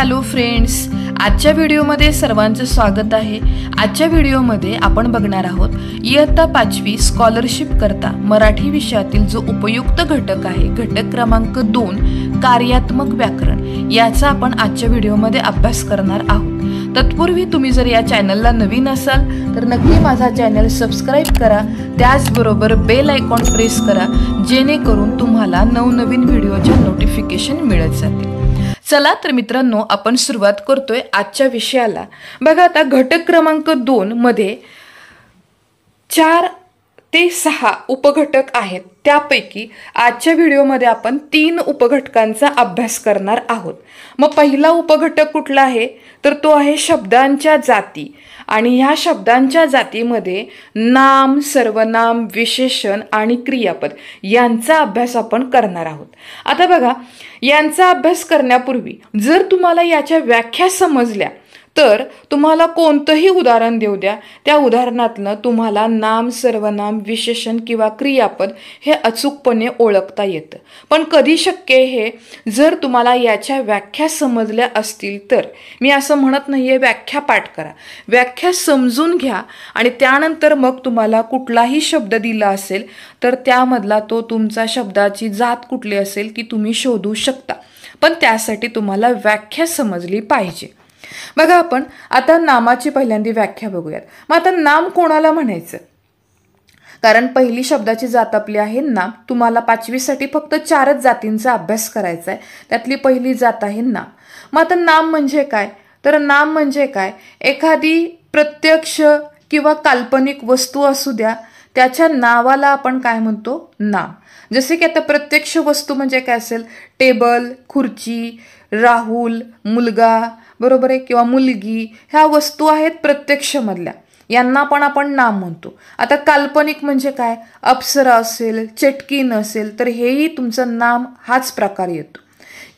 Hello friends, आजच्या व्हिडिओमध्ये सर्वांचं स्वागत आहे। आजच्या व्हिडिओमध्ये आपण बघणार आहोत इयत्ता 5वी स्कॉलरशिप करता मराठी विषयातील जो उपयुक्त घटक आहे घटक क्रमांक 2 कार्यात्मक व्याकरण याचा आपण आजच्या व्हिडिओमध्ये अभ्यास करणार आहोत। तत्पूर्वी तुम्ही जर या चॅनलला नवीन असाल तर नक्की माझा चॅनल सबस्क्राइब करा, त्याचबरोबर बेल आयकॉन प्रेस करा जेणेकरून तुम्हाला नवनवीन व्हिडिओचे नोटिफिकेशन मिळत जातील। चला तर मित्रांनो, आपण सुरुवात करतोय आजच्या विषयाला। बघा आता घटक क्रमांक 2 मध्ये 4 ते 6 उपघटक आहेत। त्यापैकी आजच्या व्हिडिओमध्ये आपण 3 उपघटकांचा अभ्यास करणार आहोत। मग पहिला उपघटक कुठला आहे तर तो आहे शब्दांच्या जाती। आणि ह्या शब्दांच्या जातीमध्ये नाम, सर्वनाम, विशेषण आणि क्रियापद यांचा अभ्यास आपण करणार आहोत। आता बघा, यांचा अभ्यास करण्यापूर्वी जर तुम्हाला याच्या व्याख्या समजल्या तर तुम्हाला कोणतंही उदाहरण देऊ द्या, त्या उदाहरणातनं तुम्हाला नाम, सर्वनाम, विशेषण किंवा क्रियापद हे अचूकपणे ओळखता येतं। पण कधी शक्य हे जर तुम्हाला याच्या व्याख्या समजल्या असतील तर। मी असं म्हणत नाहीये व्याख्या पाठ करा, व्याख्या समजून घ्या आणि त्यानंतर मग तुम्हाला कुठलाही शब्द दिला असेल तर त्यामधला तो तुमचा शब्दाची जात कुठली असेल ती तुम्ही शोधू शकता, पण त्यासाठी तुम्हाला व्याख्या समजली पाहिजे। बघा, आपण आता नामाची पहिल्यांदा व्याख्या बघूयात। मग आता नाम कोणाला म्हणायचं, कारण पहिली शब्दाची जात आपली आहे नाम। तुम्हाला 5वी साठी फक्त 4च जातींचा अभ्यास करायचा आहे, त्यातली पहिली जात आहे नाम। मग आता नाम म्हणजे काय तर नाम म्हणजे काय, एखादी प्रत्यक्ष किंवा काल्पनिक वस्तू असू द्या त्याच्या नावाला आपण काय म्हणतो नाम। जसे की आता प्रत्यक्ष वस्तू म्हणजे काय असेल, टेबल, खुर्ची, राहुल, मुलगा, बरोबर आहे, किंवा मुलगी, ह्या वस्तू आहेत प्रत्यक्ष मधल्या, यांना पण आपण नाम म्हणतो। आता काल्पनिक म्हणजे काय, अप्सरा असेल, चटकीन असेल तर हेही तुमचं नाम हाच प्रकार येतो।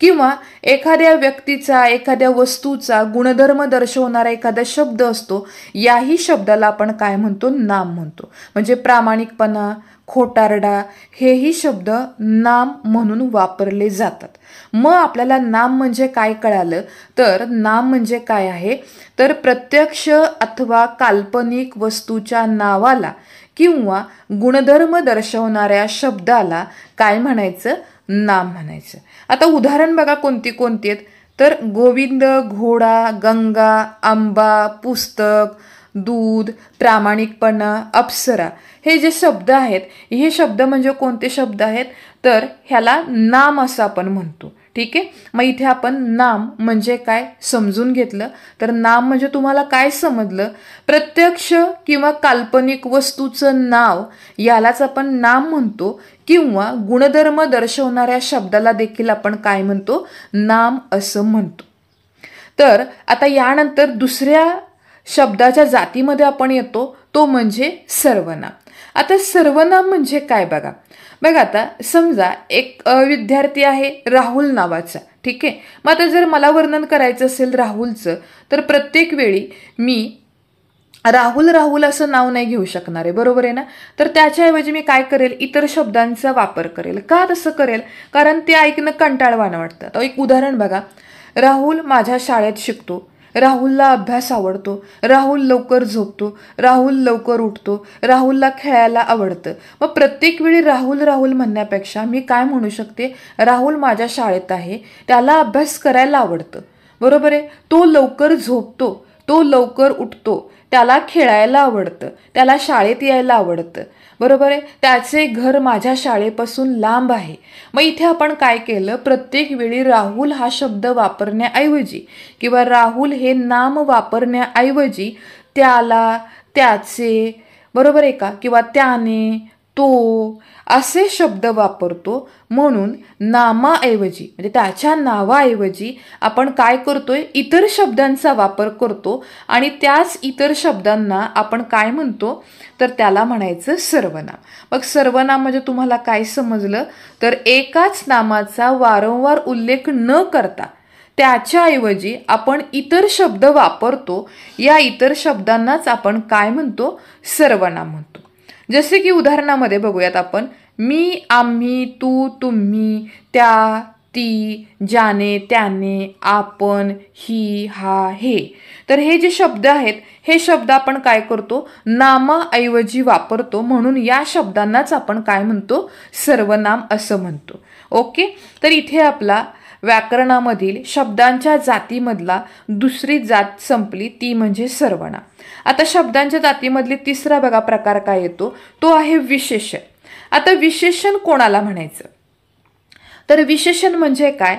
किंवा एखाद्या व्यक्तीचा, एखाद्या वस्तूचा गुणधर्म दर्शवणारा एखादा शब्द असतो, याही शब्दाला आपण काय म्हणतो नाम म्हणतो। म्हणजे प्रामाणिकपणा, खोटारडा हेही शब्द नाम म्हणून वापरले जातात। मग आपल्याला नाम म्हणजे काय कळालं तर नाम म्हणजे काय आहे तर प्रत्यक्ष अथवा काल्पनिक वस्तूच्या नावाला किंवा गुणधर्म दर्शवणाऱ्या शब्दाला काय म्हणायचं, नाम म्हणायचं। आता उदाहरण बघा कोणती कोणती आहेत तर गोविंद, घोडा, गंगा, आंबा, पुस्तक, दूध, प्रामाणिकपणा, अप्सरा हे जे शब्द आहेत, हे शब्द म्हणजे कोणते शब्द आहेत तर ह्याला नाम असं आपण म्हणतो। ठीक आहे, मग इथे आपण नाम म्हणजे काय समजून घेतलं तर नाम म्हणजे तुम्हाला काय समजलं, प्रत्यक्ष किंवा काल्पनिक वस्तूचं नाव यालाच आपण नाम म्हणतो, किंवा गुणधर्म दर्शवणाऱ्या शब्दाला देखील आपण काय म्हणतो नाम असं म्हणतो। तर आता यानंतर दुसऱ्या शब्दाच्या जातीमध्ये आपण येतो, तो म्हणजे सर्वनाम। आता सर्वनाम म्हणजे काय बघा, आता समजा एक विद्यार्थी आहे राहुल नावाचा, ठीक आहे। मग आता जर मला वर्णन करायचं असेल राहुलचं तर प्रत्येक वेळी मी राहुल राहुल असं नाव नाही घेऊ शकणार आहे, बरोबर आहे ना। तर त्याच्याऐवजी मी काय करेल, इतर शब्दांचा वापर करेल। का तसं करेल, कारण ते ऐकणं कंटाळवाणं वाटतं। तर एक उदाहरण बघा, राहुल माझ्या शाळेत शिकतो, राहुलला अभ्यास आवडतो, राहुल लवकर झोपतो, राहुल लवकर उठतो, राहुलला खेळायला आवडतं। मग प्रत्येक वेळी राहुल राहुल म्हणण्यापेक्षा मी काय म्हणू शकते, राहुल माझ्या शाळेत आहे, त्याला अभ्यास करायला आवडतं, बरोबर आहे, तो लवकर झोपतो, तो लवकर उठतो, त्याला खेळायला आवडतं, त्याला शाळेत यायला आवडतं, बरोबर आहे, त्याचे घर माझ्या शाळेपासून लांब आहे। मग इथे आपण काय केलं, प्रत्येक वेळी राहुल हा शब्द वापरण्याऐवजी किंवा राहुल हे नाम वापरण्याऐवजी त्याला, त्याचे, बरोबर आहे का, किंवा त्याने, तो असे शब्द वापरतो। म्हणून नामाऐवजी म्हणजे त्याच्या नावाऐवजी आपण काय करतोय, इतर शब्दांचा वापर करतो आणि त्याच इतर शब्दांना आपण काय म्हणतो तर त्याला म्हणायचं सर्वनाम। मग सर्वनाम म्हणजे तुम्हाला काय समजलं तर एकाच नामाचा वारंवार उल्लेख न करता त्याच्याऐवजी आपण इतर शब्द वापरतो, या इतर शब्दांनाच आपण काय म्हणतो सर्वनाम म्हणतो। जसे की उदाहरणामध्ये बघूयात आपण, मी, आम्ही, तू, तुम्ही, त्या, ती, ज्याने, त्याने, आपण, ही, हा, हे. तर हे जे शब्द आहेत हे शब्द आपण काय करतो, नामाऐवजी वापरतो, म्हणून या शब्दांनाच आपण काय म्हणतो, सर्वनाम असं म्हणतो. ओके. तर इथे आपला व्याकरणामधील शब्दांच्या जातीमधला दुसरी जात संपली, ती म्हणजे सर्वनाम. आता शब्दांच्या जातीमधली तिसरा बघा प्रकार काय येतो, तो आहे विशेषण. आता विशेषण कोणाला म्हणायचं, तर विशेषण म्हणजे काय,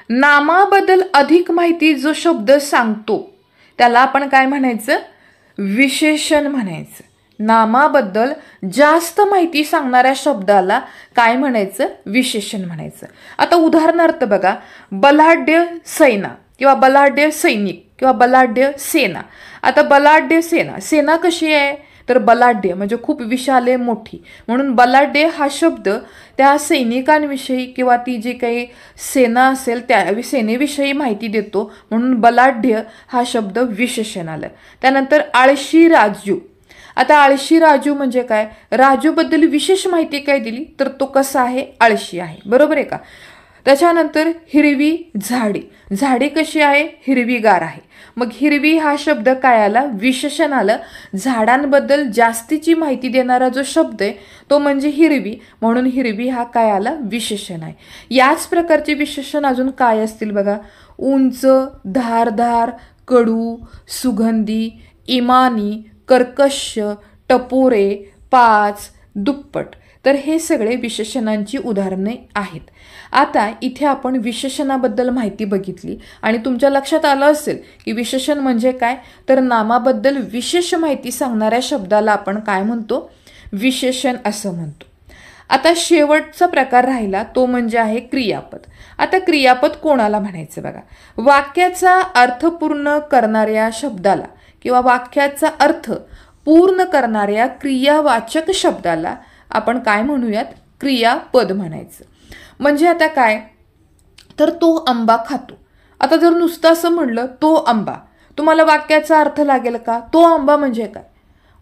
नामाबद्दल अधिक माहिती जो शब्द सांगतो त्याला आपण काय म्हणायचं, विशेषण म्हणायचं. नामाबद्दल जास्त माहिती सांगणाऱ्या शब्दाला काय म्हणायचं, विशेषण म्हणायचं. आता उदाहरणार्थ बघा, बलाढ्य सेना किंवा बलाढ्य सैनिक किंवा बलाढ्य सेना. आता बलाढ्य सेना, सेना कशी आहे, तर बलाढ्य म्हणजे खूप विशाल आहे, मोठी, म्हणून बलाढ्य हा शब्द त्या सैनिकांविषयी किंवा ती जी काही सेना असेल त्या सेनेविषयी माहिती देतो, म्हणून बलाढ्य हा शब्द विशेषण आलं. त्यानंतर आळशी राजू. आता आळशी राजू म्हणजे काय, राजूबद्दल विशेष माहिती काय दिली, तर तो कसा आहे, आळशी आहे. बरोबर आहे का. त्याच्यानंतर हिरवी झाडी, झाडी कशी आहे, हिरवीगार आहे. मग हिरवी हा शब्द काय आला, विशेषण आलं. झाडांबद्दल जास्तीची माहिती देणारा जो शब्द आहे तो म्हणजे हिरवी, म्हणून हिरवी हा काय आला, विशेषण आहे. याच प्रकारचे विशेषण अजून काय असतील बघा, उंच, धारदार, कडू, सुगंधी, इमानी, कर्कश, टपोरे, पाच, दुप्पट. तर हे सगळे विशेषणांची उदाहरणे आहेत. आता इथे आपण विशेषणाबद्दल माहिती बघितली आणि तुमच्या लक्षात आलं असेल की विशेषण म्हणजे काय, तर नामाबद्दल विशेष माहिती सांगणाऱ्या शब्दाला आपण काय म्हणतो, विशेषण असं म्हणतो. आता शेवटचा प्रकार राहिला तो म्हणजे आहे क्रियापद. आता क्रियापद कोणाला म्हणायचं बघा, वाक्याचा अर्थ पूर्ण करणाऱ्या शब्दाला किंवा वाक्याचा अर्थ पूर्ण करणाऱ्या क्रियावाचक शब्दाला आपण काय म्हणूयात, क्रियापद म्हणायचं. म्हणजे आता काय, तर तो आंबा खातो. आता जर नुसतं असं म्हणलं तो आंबा, तुम्हाला वाक्याचा अर्थ लागेल का, तो आंबा म्हणजे काय.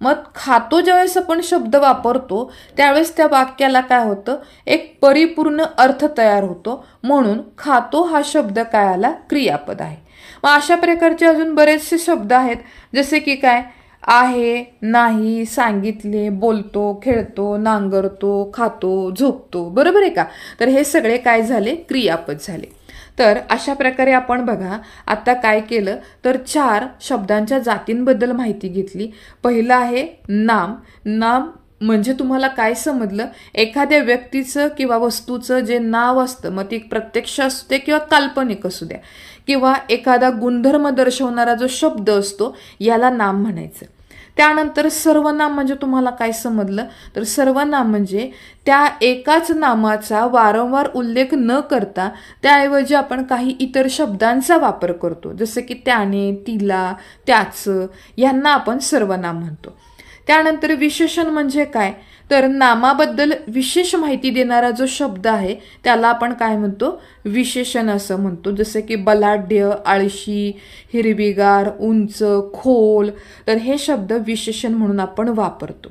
मग खातो ज्यावेळेस आपण शब्द वापरतो त्यावेळेस त्या वाक्याला काय होतं, एक परिपूर्ण अर्थ तयार होतो, म्हणून खातो हा शब्द काय आला, क्रियापद आहे. मग अशा प्रकारचे अजून बरेचसे शब्द आहेत, जसे की काय, आहे, नाही, सांगितले, बोलतो, खेळतो, नांगरतो, खातो, झोपतो. बरोबर आहे का. तर हे सगळे काय झाले, क्रियापद झाले. तर अशा प्रकारे आपण बघा आता काय केलं, तर 4 शब्दांच्या जातींबद्दल माहिती घेतली. पहिलं आहे नाम. नाम म्हणजे तुम्हाला काय समजलं, एखाद्या व्यक्तीचं किंवा वस्तूचं जे नाव असतं, मग ती प्रत्यक्ष असू दे किंवा काल्पनिक असू द्या, किंवा एखादा गुणधर्म दर्शवणारा जो शब्द असतो याला नाम म्हणायचं. त्यानंतर सर्वनाम म्हणजे तुम्हाला काय समजलं, तर सर्वनाम म्हणजे त्या एकाच नामाचा वारंवार उल्लेख न करता त्याऐवजी आपण काही इतर शब्दांचा वापर करतो, जसे की त्याने, तिला, त्याचं, यांना आपण सर्वनाम म्हणतो. त्यानंतर विशेषण म्हणजे काय, तर नामाबद्दल विशेष माहिती देणारा जो शब्द आहे त्याला आपण काय म्हणतो, विशेषण असं म्हणतो. जसे की बलाढ्य, आळशी, हिरवीगार, उंच, खोल. तर हे शब्द विशेषण म्हणून आपण वापरतो.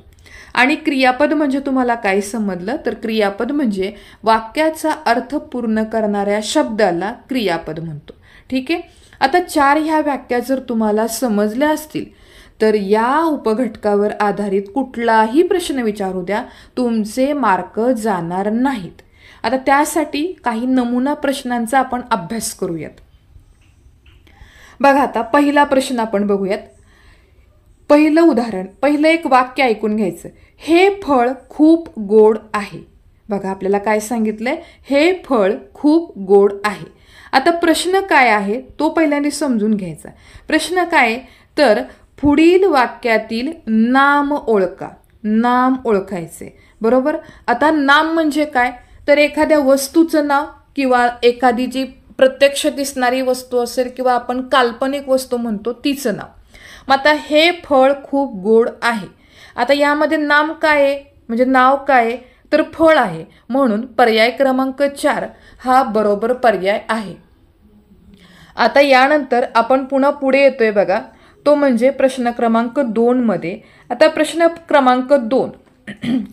आणि क्रियापद म्हणजे तुम्हाला काय समजलं, तर क्रियापद म्हणजे वाक्याचा अर्थ पूर्ण करणाऱ्या शब्दाला क्रियापद म्हणतो. ठीक आहे. आता 4 ह्या व्याख्या जर तुम्हाला समजल्या असतील तर या उपघटकावर आधारित कुठलाही प्रश्न विचारू द्या, तुमचे मार्क जाणार नाहीत. आता त्यासाठी काही नमुना प्रश्नांचा आपण अभ्यास करूयात. बघा आता पहिला प्रश्न आपण बघूयात. पहिलं उदाहरण, पहिलं एक वाक्य ऐकून घ्यायचं. हे फळ खूप गोड आहे. बघा आपल्याला काय सांगितलंय, हे फळ खूप गोड आहे. आता प्रश्न काय आहे तो पहिल्यांदा समजून घ्यायचा. प्रश्न काय, तर पुढील वाक्यातील नाम ओळखा. नाम ओळखायचे. बरोबर. आता नाम म्हणजे काय, तर एखाद्या वस्तूचं नाव किंवा एखादी जी प्रत्यक्ष दिसणारी वस्तू असेल किंवा आपण काल्पनिक वस्तू म्हणतो तिचं नाव. मग आता हे फळ खूप गोड आहे. आता यामध्ये नाम काय आहे, म्हणजे नाव काय, तर फळ आहे, म्हणून पर्याय क्रमांक 4 हा बरोबर पर्याय आहे. आता यानंतर आपण पुन्हा पुढे येतोय बघा, तो म्हणजे प्रश्न क्रमांक 2 मध्ये. आता प्रश्न क्रमांक 2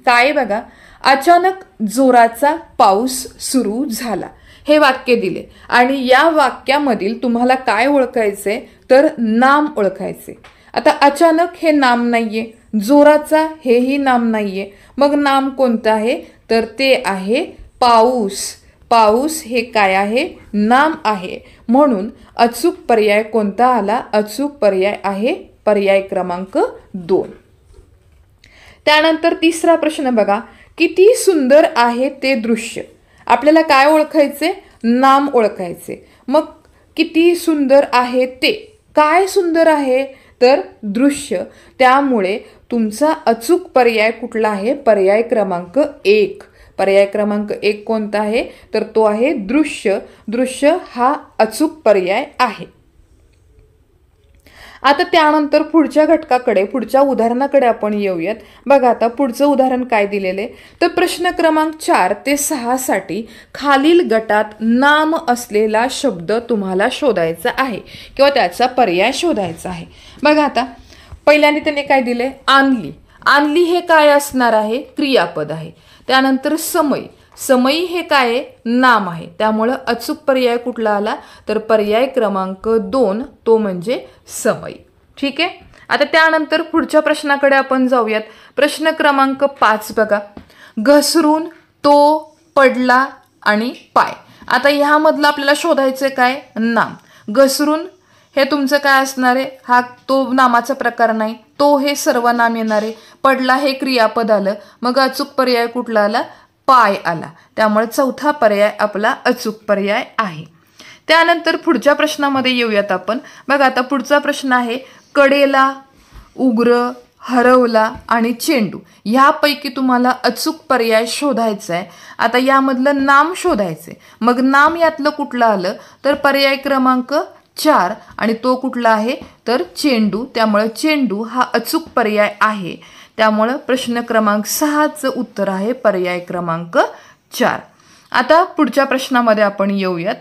काय बघा, अचानक जोराचा पाऊस सुरू झाला. हे वाक्य दिले आणि या वाक्यामधील तुम्हाला काय ओळखायचे तर नाम ओळखायचे. आता अचानक हे नाम नाहीये, जोराचा हेही नाम नाहीये, मग नाम कोणतं आहे तर ते आहे पाऊस. पाऊस हे काय आहे नाम आहे. म्हणून अचूक पर्याय कोणता आला, अचूक पर्याय आहे पर्याय क्रमांक 2. त्यानंतर तिसरा प्रश्न बघा, किती सुंदर आहे ते दृश्य. आपल्याला काय ओळखायचे नाम ओळखायचे. मग किती सुंदर आहे ते, काय सुंदर आहे तर दृश्य. त्यामुळे तुमचा अचूक पर्याय कुठला आहे पर्याय क्रमांक 1. पर्याय क्रमांक 1 कोणता आहे तर तो आहे दृश्य. दृश्य हा अचूक पर्याय आहे. आता त्यानंतर पुढच्या घटकाकडे पुढच्या उदाहरणाकडे आपण येऊयात. बघा आता पुढचं उदाहरण काय दिलेले तर प्रश्न क्रमांक 4 ते 6 साठी खालील गटात नाम असलेला शब्द तुम्हाला शोधायचा आहे किंवा त्याचा पर्याय शोधायचा आहे. बघा आता पहिल्याने त्याने काय दिले आणली. आणली हे काय असणार आहे क्रियापद आहे. त्यानंतर समय. समयी हे काय नाम आहे. त्यामुळे अचूक पर्याय कुठला आला तर पर्याय क्रमांक 2 तो म्हणजे समय. ठीक आहे. आता त्यानंतर पुढच्या प्रश्नाकडे आपण जाऊयात. प्रश्न क्रमांक 5 बघा, घसरून तो पडला आणि पाय. आता ह्यामधलं आपल्याला शोधायचं काय नाम. घसरून हे तुमचं काय असणार आहे हा तो नामाचा प्रकार नाही, तो हे सर्वनाम येणार आहे. पडला हे क्रियापद आलं, मग अचूक पर्याय कुठला आला पाय आला. त्यामुळे चौथा पर्याय आपला अचूक पर्याय आहे. त्यानंतर पुढच्या प्रश्नामध्ये येऊयात आपण. बघा आता पुढचा प्रश्न आहे कडेला, उग्र, हरवला आणि चेंडू. ह्यापैकी तुम्हाला अचूक पर्याय शोधायचा आहे. आता यामधलं नाम शोधायचे. मग नाम यातलं कुठलं आलं तर पर्याय क्रमांक 4 आणि तो कुठला आहे तर चेंडू. त्यामुळे चेंडू हा अचूक पर्याय आहे. त्यामुळे प्रश्न क्रमांक 6चं उत्तर आहे पर्याय क्रमांक 4. आता पुढच्या प्रश्नामध्ये आपण येऊयात.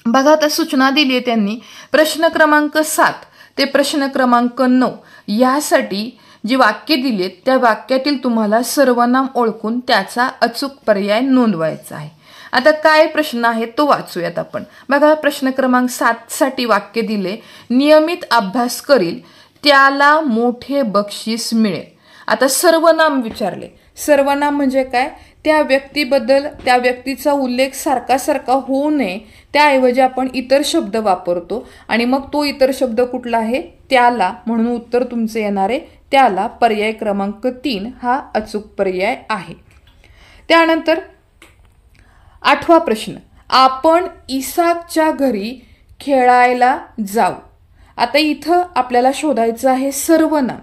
बघा आता सूचना दिली आहे त्यांनी. प्रश्न क्रमांक 7 ते प्रश्न क्रमांक 9 यासाठी जी वाक्य दिलीत त्या वाक्यातील तुम्हाला सर्वनाम ओळखून त्याचा अचूक पर्याय नोंदवायचा आहे. आता काय प्रश्न आहे तो वाचूयात आपण. बघा प्रश्न क्रमांक 7 साठी वाक्य दिले, नियमित अभ्यास करील त्याला मोठे बक्षीस मिळेल. आता सर्वनाम विचारले. सर्वनाम म्हणजे काय त्या व्यक्तीबद्दल त्या व्यक्तीचा उल्लेख सारखा सारखा होऊ नये त्याऐवजी आपण इतर शब्द वापरतो आणि मग तो इतर शब्द कुठला आहे त्याला. म्हणून उत्तर तुमचं येणार आहे त्याला. पर्याय क्रमांक 3 हा अचूक पर्याय आहे. त्यानंतर 8वा प्रश्न, आपण इसाकच्या घरी खेळायला जाऊ. आता इथं आपल्याला शोधायचं आहे सर्वनाम.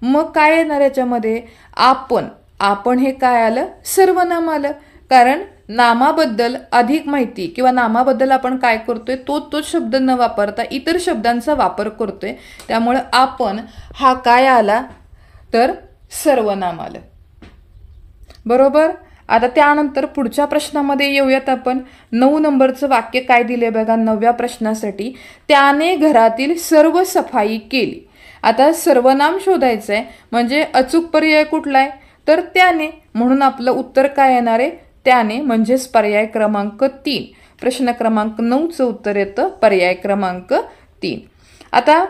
मग काय येणार याच्यामध्ये आपण. आपण हे काय आलं सर्वनाम आलं. कारण नामाबद्दल अधिक माहिती किंवा नामाबद्दल आपण काय करतोय तो शब्द न वापरता इतर शब्दांचा वापर करतोय. त्यामुळे आपण हा काय आला तर सर्वनाम आलं. बरोबर. आता त्यानंतर पुढच्या प्रश्नामध्ये येऊयात आपण. 9 नंबरचं वाक्य काय दिले बघा 9व्या प्रश्नासाठी, त्याने घरातील सर्व सफाई केली. आता सर्वनाम शोधायचं आहे म्हणजे अचूक पर्याय कुठला आहे तर त्याने. म्हणून आपलं उत्तर काय येणार आहे त्याने म्हणजेच पर्याय क्रमांक 3. प्रश्न क्रमांक 9चं उत्तर येतं पर्याय क्रमांक 3. आता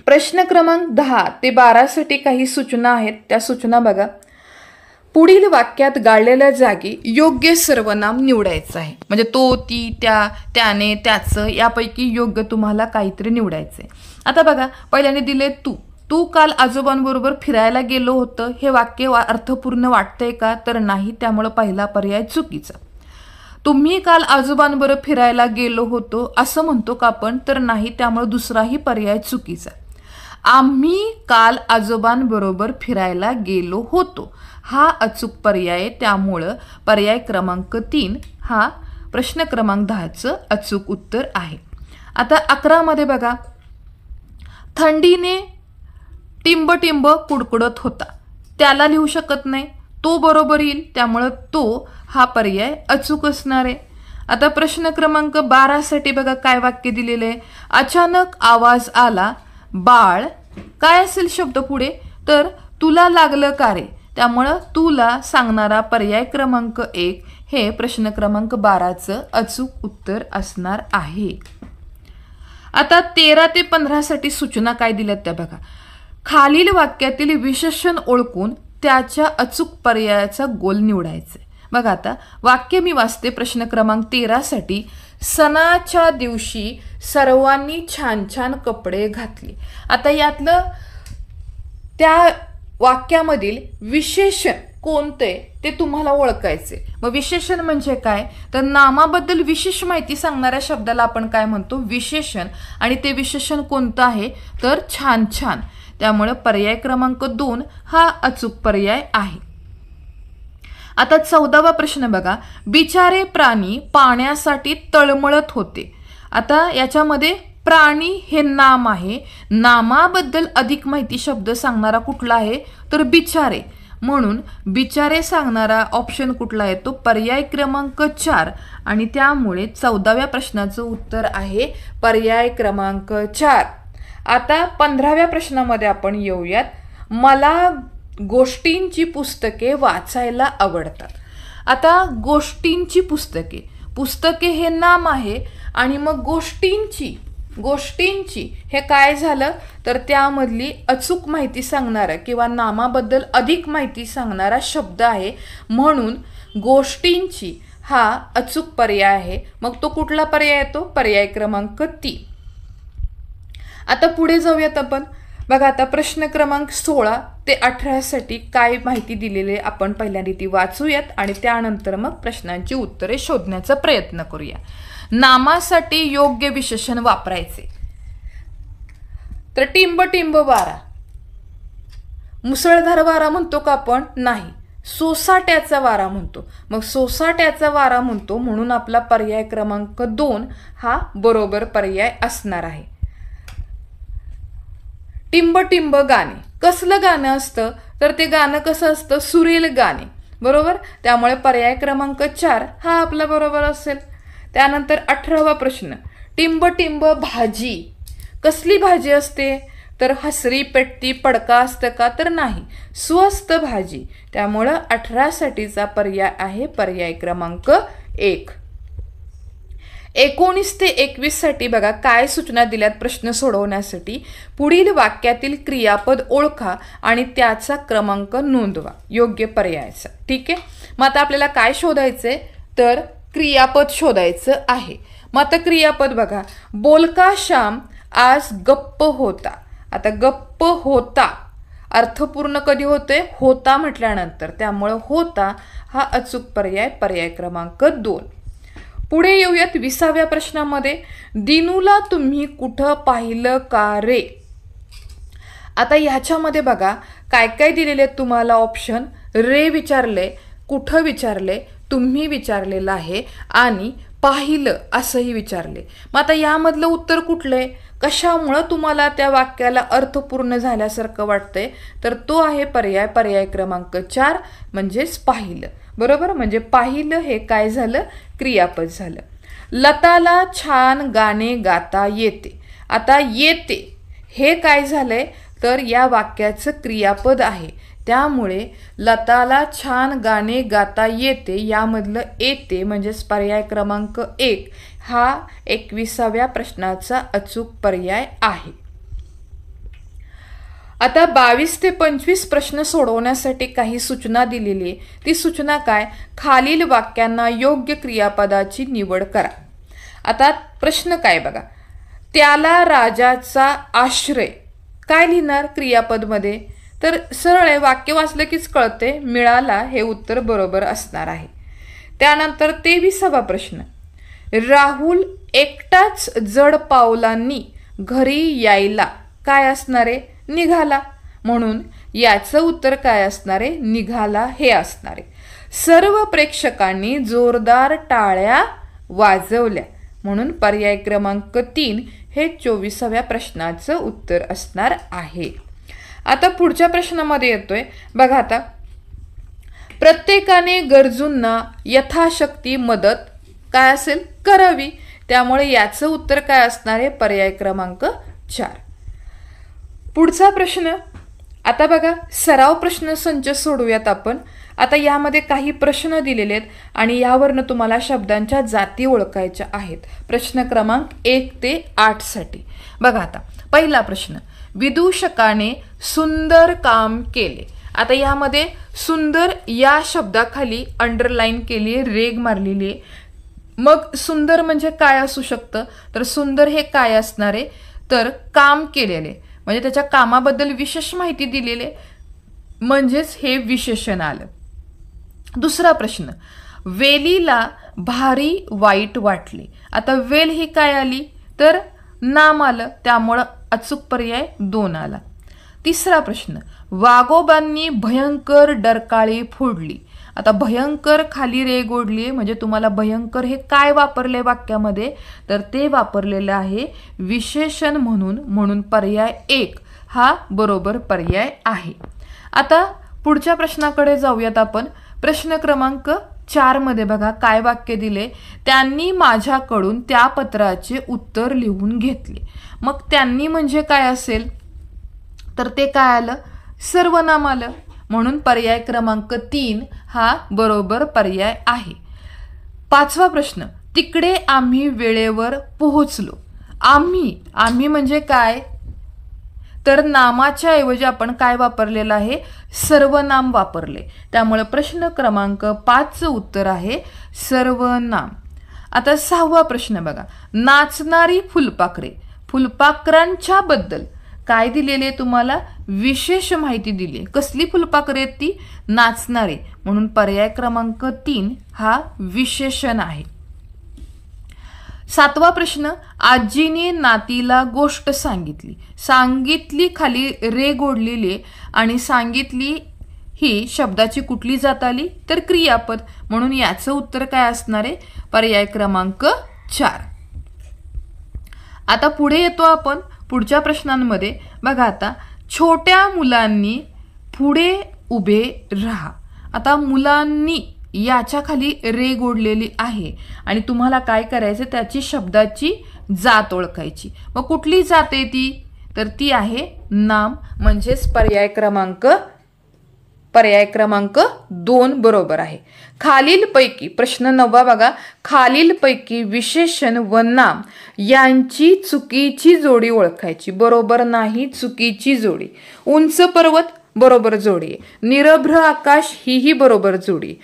प्रश्न क्रमांक 10 ते 12 साठी काही सूचना आहेत. त्या सूचना बघा. पुढील वाक्यात गाळलेल्या जागी योग्य सर्वनाम निवडायचं आहे. म्हणजे तो, ती, त्या, त्याने, त्याचं यापैकी योग्य तुम्हाला काहीतरी निवडायचं आहे. आता बघा पहिल्याने दिले तू. तू काल आजोबांबरोबर फिरायला गेलो होतं. हे वाक्य अर्थपूर्ण वाटतंय का तर नाही. त्यामुळे पहिला पर्याय चुकीचा. तुम्ही काल आजोबांबरोबर फिरायला गेलो होतो असं म्हणतो का आपण तर नाही. त्यामुळे दुसराही पर्याय चुकीचा. आम्ही काल आजोबांबरोबर फिरायला गेलो होतो हा अचूक पर्याय. त्यामुळं पर्याय क्रमांक 3 हा प्रश्न क्रमांक 10चं अचूक उत्तर आहे. आता 11 मध्ये बघा, थंडीने टिंब टिंब कुडकुडत होता. त्याला लिहू शकत नाही, तो बरोबर येईल. त्यामुळं तो हा पर्याय अचूक असणार आहे. आता प्रश्न क्रमांक 12 साठी बघा काय वाक्य दिलेलं आहे. अचानक आवाज आला, बाळ काय असेल शब्द पुढे तर तुला लागलं का रे. त्यामुळं तुला सांगणारा पर्याय क्रमांक 1 हे प्रश्न क्रमांक 12चं अचूक उत्तर असणार आहे। आता 13 ते 15 साठी सूचना काय दिल्यात त्या बघा। खालील वाक्यातील विशेषण ओळखून त्याच्या अचूक पर्यायाचा गोल निवडायचे। बघा आता वाक्य मी वाचते प्रश्न क्रमांक 13 साठी। सणाच्या दिवशी सर्वांनी छान छान कपडे घातले। आता यातलं त्या वाक्यामधील विशेषण कोणते ते तुम्हाला ओळखायचे। मग विशेषण म्हणजे काय तर नामाबद्दल विशेष माहिती सांगणाऱ्या शब्दाला आपण काय म्हणतो विशेषण, आणि ते विशेषण कोणतं आहे तर छान छान। त्यामुळे पर्याय क्रमांक 2 हा अचूक पर्याय आहे। आता 14वा प्रश्न बघा। बिचारे प्राणी पाण्यासाठी तळमळत होते। आता याच्यामध्ये प्राणी हे नाम आहे, नामाबद्दल अधिक माहिती शब्द सांगणारा कुठला आहे तर बिचारे, म्हणून बिचारे सांगणारा ऑप्शन कुठला आहे तो पर्याय क्रमांक 4, आणि त्यामुळे 14व्या प्रश्नाचं उत्तर आहे पर्याय क्रमांक 4। आता 15व्या प्रश्नामध्ये आपण येऊयात। मला गोष्टींची पुस्तके वाचायला आवडतात। आता गोष्टींची पुस्तके, पुस्तके हे नाम आहे, आणि मग गोष्टींची हे काय झालं तर त्यामधली अचूक माहिती सांगणारा किंवा नामाबद्दल अधिक माहिती सांगणारा शब्द आहे, म्हणून गोष्टींची हा अचूक पर्याय आहे। मग तो कुठला पर्याय येतो पर्याय क्रमांक 3। आता पुढे जाऊयात आपण। बघा आता प्रश्न क्रमांक 16 ते 18 साठी काय माहिती दिलेली आपण पहिल्यांदा ती वाचूयात, आणि त्यानंतर मग प्रश्नांची उत्तरे शोधण्याचा प्रयत्न करूया। नामासाठी योग्य विशेषण वापरायचे तर टिंब टिंब वारा, मुसळधार वारा म्हणतो का आपण नाही, सोसाट्याचा वारा म्हणतो। मग सोसाट्याचा वारा म्हणतो, म्हणून आपला पर्याय क्रमांक 2 हा बरोबर पर्याय असणार आहे। टिंब टिंब गाणे, कसलं गाणं असतं तर ते गाणं कसं असतं सुरेल गाणे, बरोबर। त्यामुळे पर्याय क्रमांक 4 हा आपला बरोबर असेल। त्यानंतर 18वा प्रश्न। टिंब टिंब भाजी, कसली भाजी असते तर हसरी पेटती पडका असतं का तर नाही, स्वस्त भाजी। त्यामुळे 18 साठीचा पर्याय आहे पर्याय क्रमांक 1। 19 ते 21 साठी बघा काय सूचना दिल्यात प्रश्न सोडवण्यासाठी। पुढील वाक्यातील क्रियापद ओळखा आणि त्याचा क्रमांक नोंदवा योग्य पर्यायाचा। ठीक आहे, मग आता आपल्याला काय शोधायचंय तर क्रियापद शोधायचं आहे। मग आता क्रियापद बघा। बोलका श्याम आज गप्प होता। आता गप्प होता अर्थपूर्ण कधी होते होता म्हटल्यानंतर, त्यामुळे होता हा अचूक पर्याय पर्याय क्रमांक 2। पुढे येऊयात 20व्या प्रश्नामध्ये। दिनूला तुम्ही कुठं पाहिलं का रे। आता ह्याच्यामध्ये बघा काय काय दिलेले आहेत तुम्हाला ऑप्शन। रे विचारले, कुठं विचारले, तुम्ही विचारलेलं आहे, आणि पाहिलं असंही विचारले। मग आता यामधलं उत्तर कुठले, कशामुळे तुम्हाला त्या वाक्याला अर्थपूर्ण झाल्यासारखं वाटतंय तर तो आहे पर्याय क्रमांक 4 म्हणजेच पाहिलं, बरोबर। म्हणजे पाहिलं हे काय झालं क्रियापद झालं। लताला छान गाणे गाता येते। आता येते हे काय झालंय तर या वाक्याचं क्रियापद आहे, त्यामुळे लताला छान गाणे गाता येते यामधलं येते म्हणजेच पर्याय क्रमांक 1 हा 21व्या प्रश्नाचा अचूक पर्याय आहे। आता 22 ते 25 प्रश्न सोडवण्यासाठी काही सूचना दिलेली आहे। ती सूचना काय, खालील वाक्यांना योग्य क्रियापदाची निवड करा। आता प्रश्न काय बघा। त्याला राजाचा आश्रय, काय लिहिणार क्रियापद मध्ये तर सरळ आहे, वाक्य वाचलं कीच कळते मिळाला हे उत्तर बरोबर असणार आहे। त्यानंतर 23वा प्रश्न। राहुल एकटाच जड पावलांनी घरी यायला काय असणारे निघाला, म्हणून याचं उत्तर काय असणारे निघाला हे असणारे। सर्व प्रेक्षकांनी जोरदार टाळ्या वाजवल्या, म्हणून पर्याय क्रमांक 3 हे 24व्या प्रश्नाचं उत्तर असणार आहे। आता पुढच्या प्रश्नामध्ये येतोय बघा। आता प्रत्येकाने गरजूंना यथाशक्ती मदत काय असेल करावी, त्यामुळे याचं उत्तर काय असणार आहे पर्याय क्रमांक 4। पुढचा प्रश्न। आता बघा सराव प्रश्न संच सोडूयात आपण. आता यामध्ये काही प्रश्न दिलेले आहेत आणि यावरनं तुम्हाला शब्दांच्या जाती ओळखायच्या आहेत. प्रश्न क्रमांक 1 ते 8 साठी बघा. आता पहिला प्रश्न, विदूषकाने सुंदर काम केले. आता यामध्ये सुंदर या शब्दाखाली अंडरलाईन केली, रेग मारलेली आहे. मग सुंदर म्हणजे काय असू शकतं, तर सुंदर हे काय असणार आहे, तर काम केलेले म्हणजे त्याच्या कामाबद्दल विशेष माहिती दिलेली म्हणजेच हे विशेषण आलं. दुसरा प्रश्न, वेलीला भारी वाईट वाटले. आता वेल ही काय आली, तर नाम आलं, त्यामुळं अचूक पर्याय 2 आला. तिसरा प्रश्न, वाघोबांनी भयंकर डरकाळी फोडली. आता भयंकर खाली रेघ ओढली आहे म्हणजे तुम्हाला भयंकर हे काय वापरले वाक्यामध्ये, तर ते वापरलेलं आहे विशेषण म्हणून. म्हणून पर्याय 1 हा बरोबर पर्याय आहे. आता पुढच्या प्रश्नाकडे जाऊयात आपण. प्रश्न क्रमांक 4 मध्ये बघा काय वाक्य दिले, त्यांनी माझ्याकडून त्या पत्राचे उत्तर लिहून घेतले. मग त्यांनी म्हणजे काय असेल, तर ते काय आलं, सर्वनाम आलं. म्हणून पर्याय क्रमांक 3 हा बरोबर पर्याय आहे. 5वा प्रश्न, तिकडे आम्ही वेळेवर पोहोचलो. आम्ही म्हणजे काय, तर नामाच्या ऐवजी आपण काय वापरलेलं आहे, सर्वनाम वापरले. त्यामुळे प्रश्न क्रमांक 5चं उत्तर आहे सर्वनाम. आता 6वा प्रश्न बघा, नाचणारी फुलपाखरे. फुलपाखरांच्या बद्दल काय दिलेले, तुम्हाला विशेष माहिती दिली. कसली फुलपाखरे आहेत ती, नाचणारे. म्हणून पर्याय क्रमांक 3 हा विशेषण आहे. 7वा प्रश्न, आजीने नातीला गोष्ट सांगितली खाली रेघ ओढलेली आणि सांगितली ही शब्दाची कुठली जात आली, तर क्रियापद. म्हणून याचं उत्तर काय असणार आहे, पर्याय क्रमांक 4. आता पुढे येतो आपण पुढच्या प्रश्नांमध्ये बघा. आता छोट्या मुलांनी पुढे उभे राहा. आता मुलांनी याच्या खाली रेघ ओढलेली आहे आणि तुम्हाला काय करायचं, त्याची शब्दाची जात ओळखायची. मग कुठली जात आहे ती, तर ती आहे नाम. म्हणजेच पर्याय क्रमांक 2 बरोबर आहे. खालीलपैकी प्रश्न 9 बघा, खालीलपैकी विशेषण व नाम यांची चुकीची जोडी ओळखायची. बरोबर नाही, चुकीची जोडी. उंच पर्वत बरोबर जोडी आहे. निरभ्र आकाश ही बरोबर जोडी.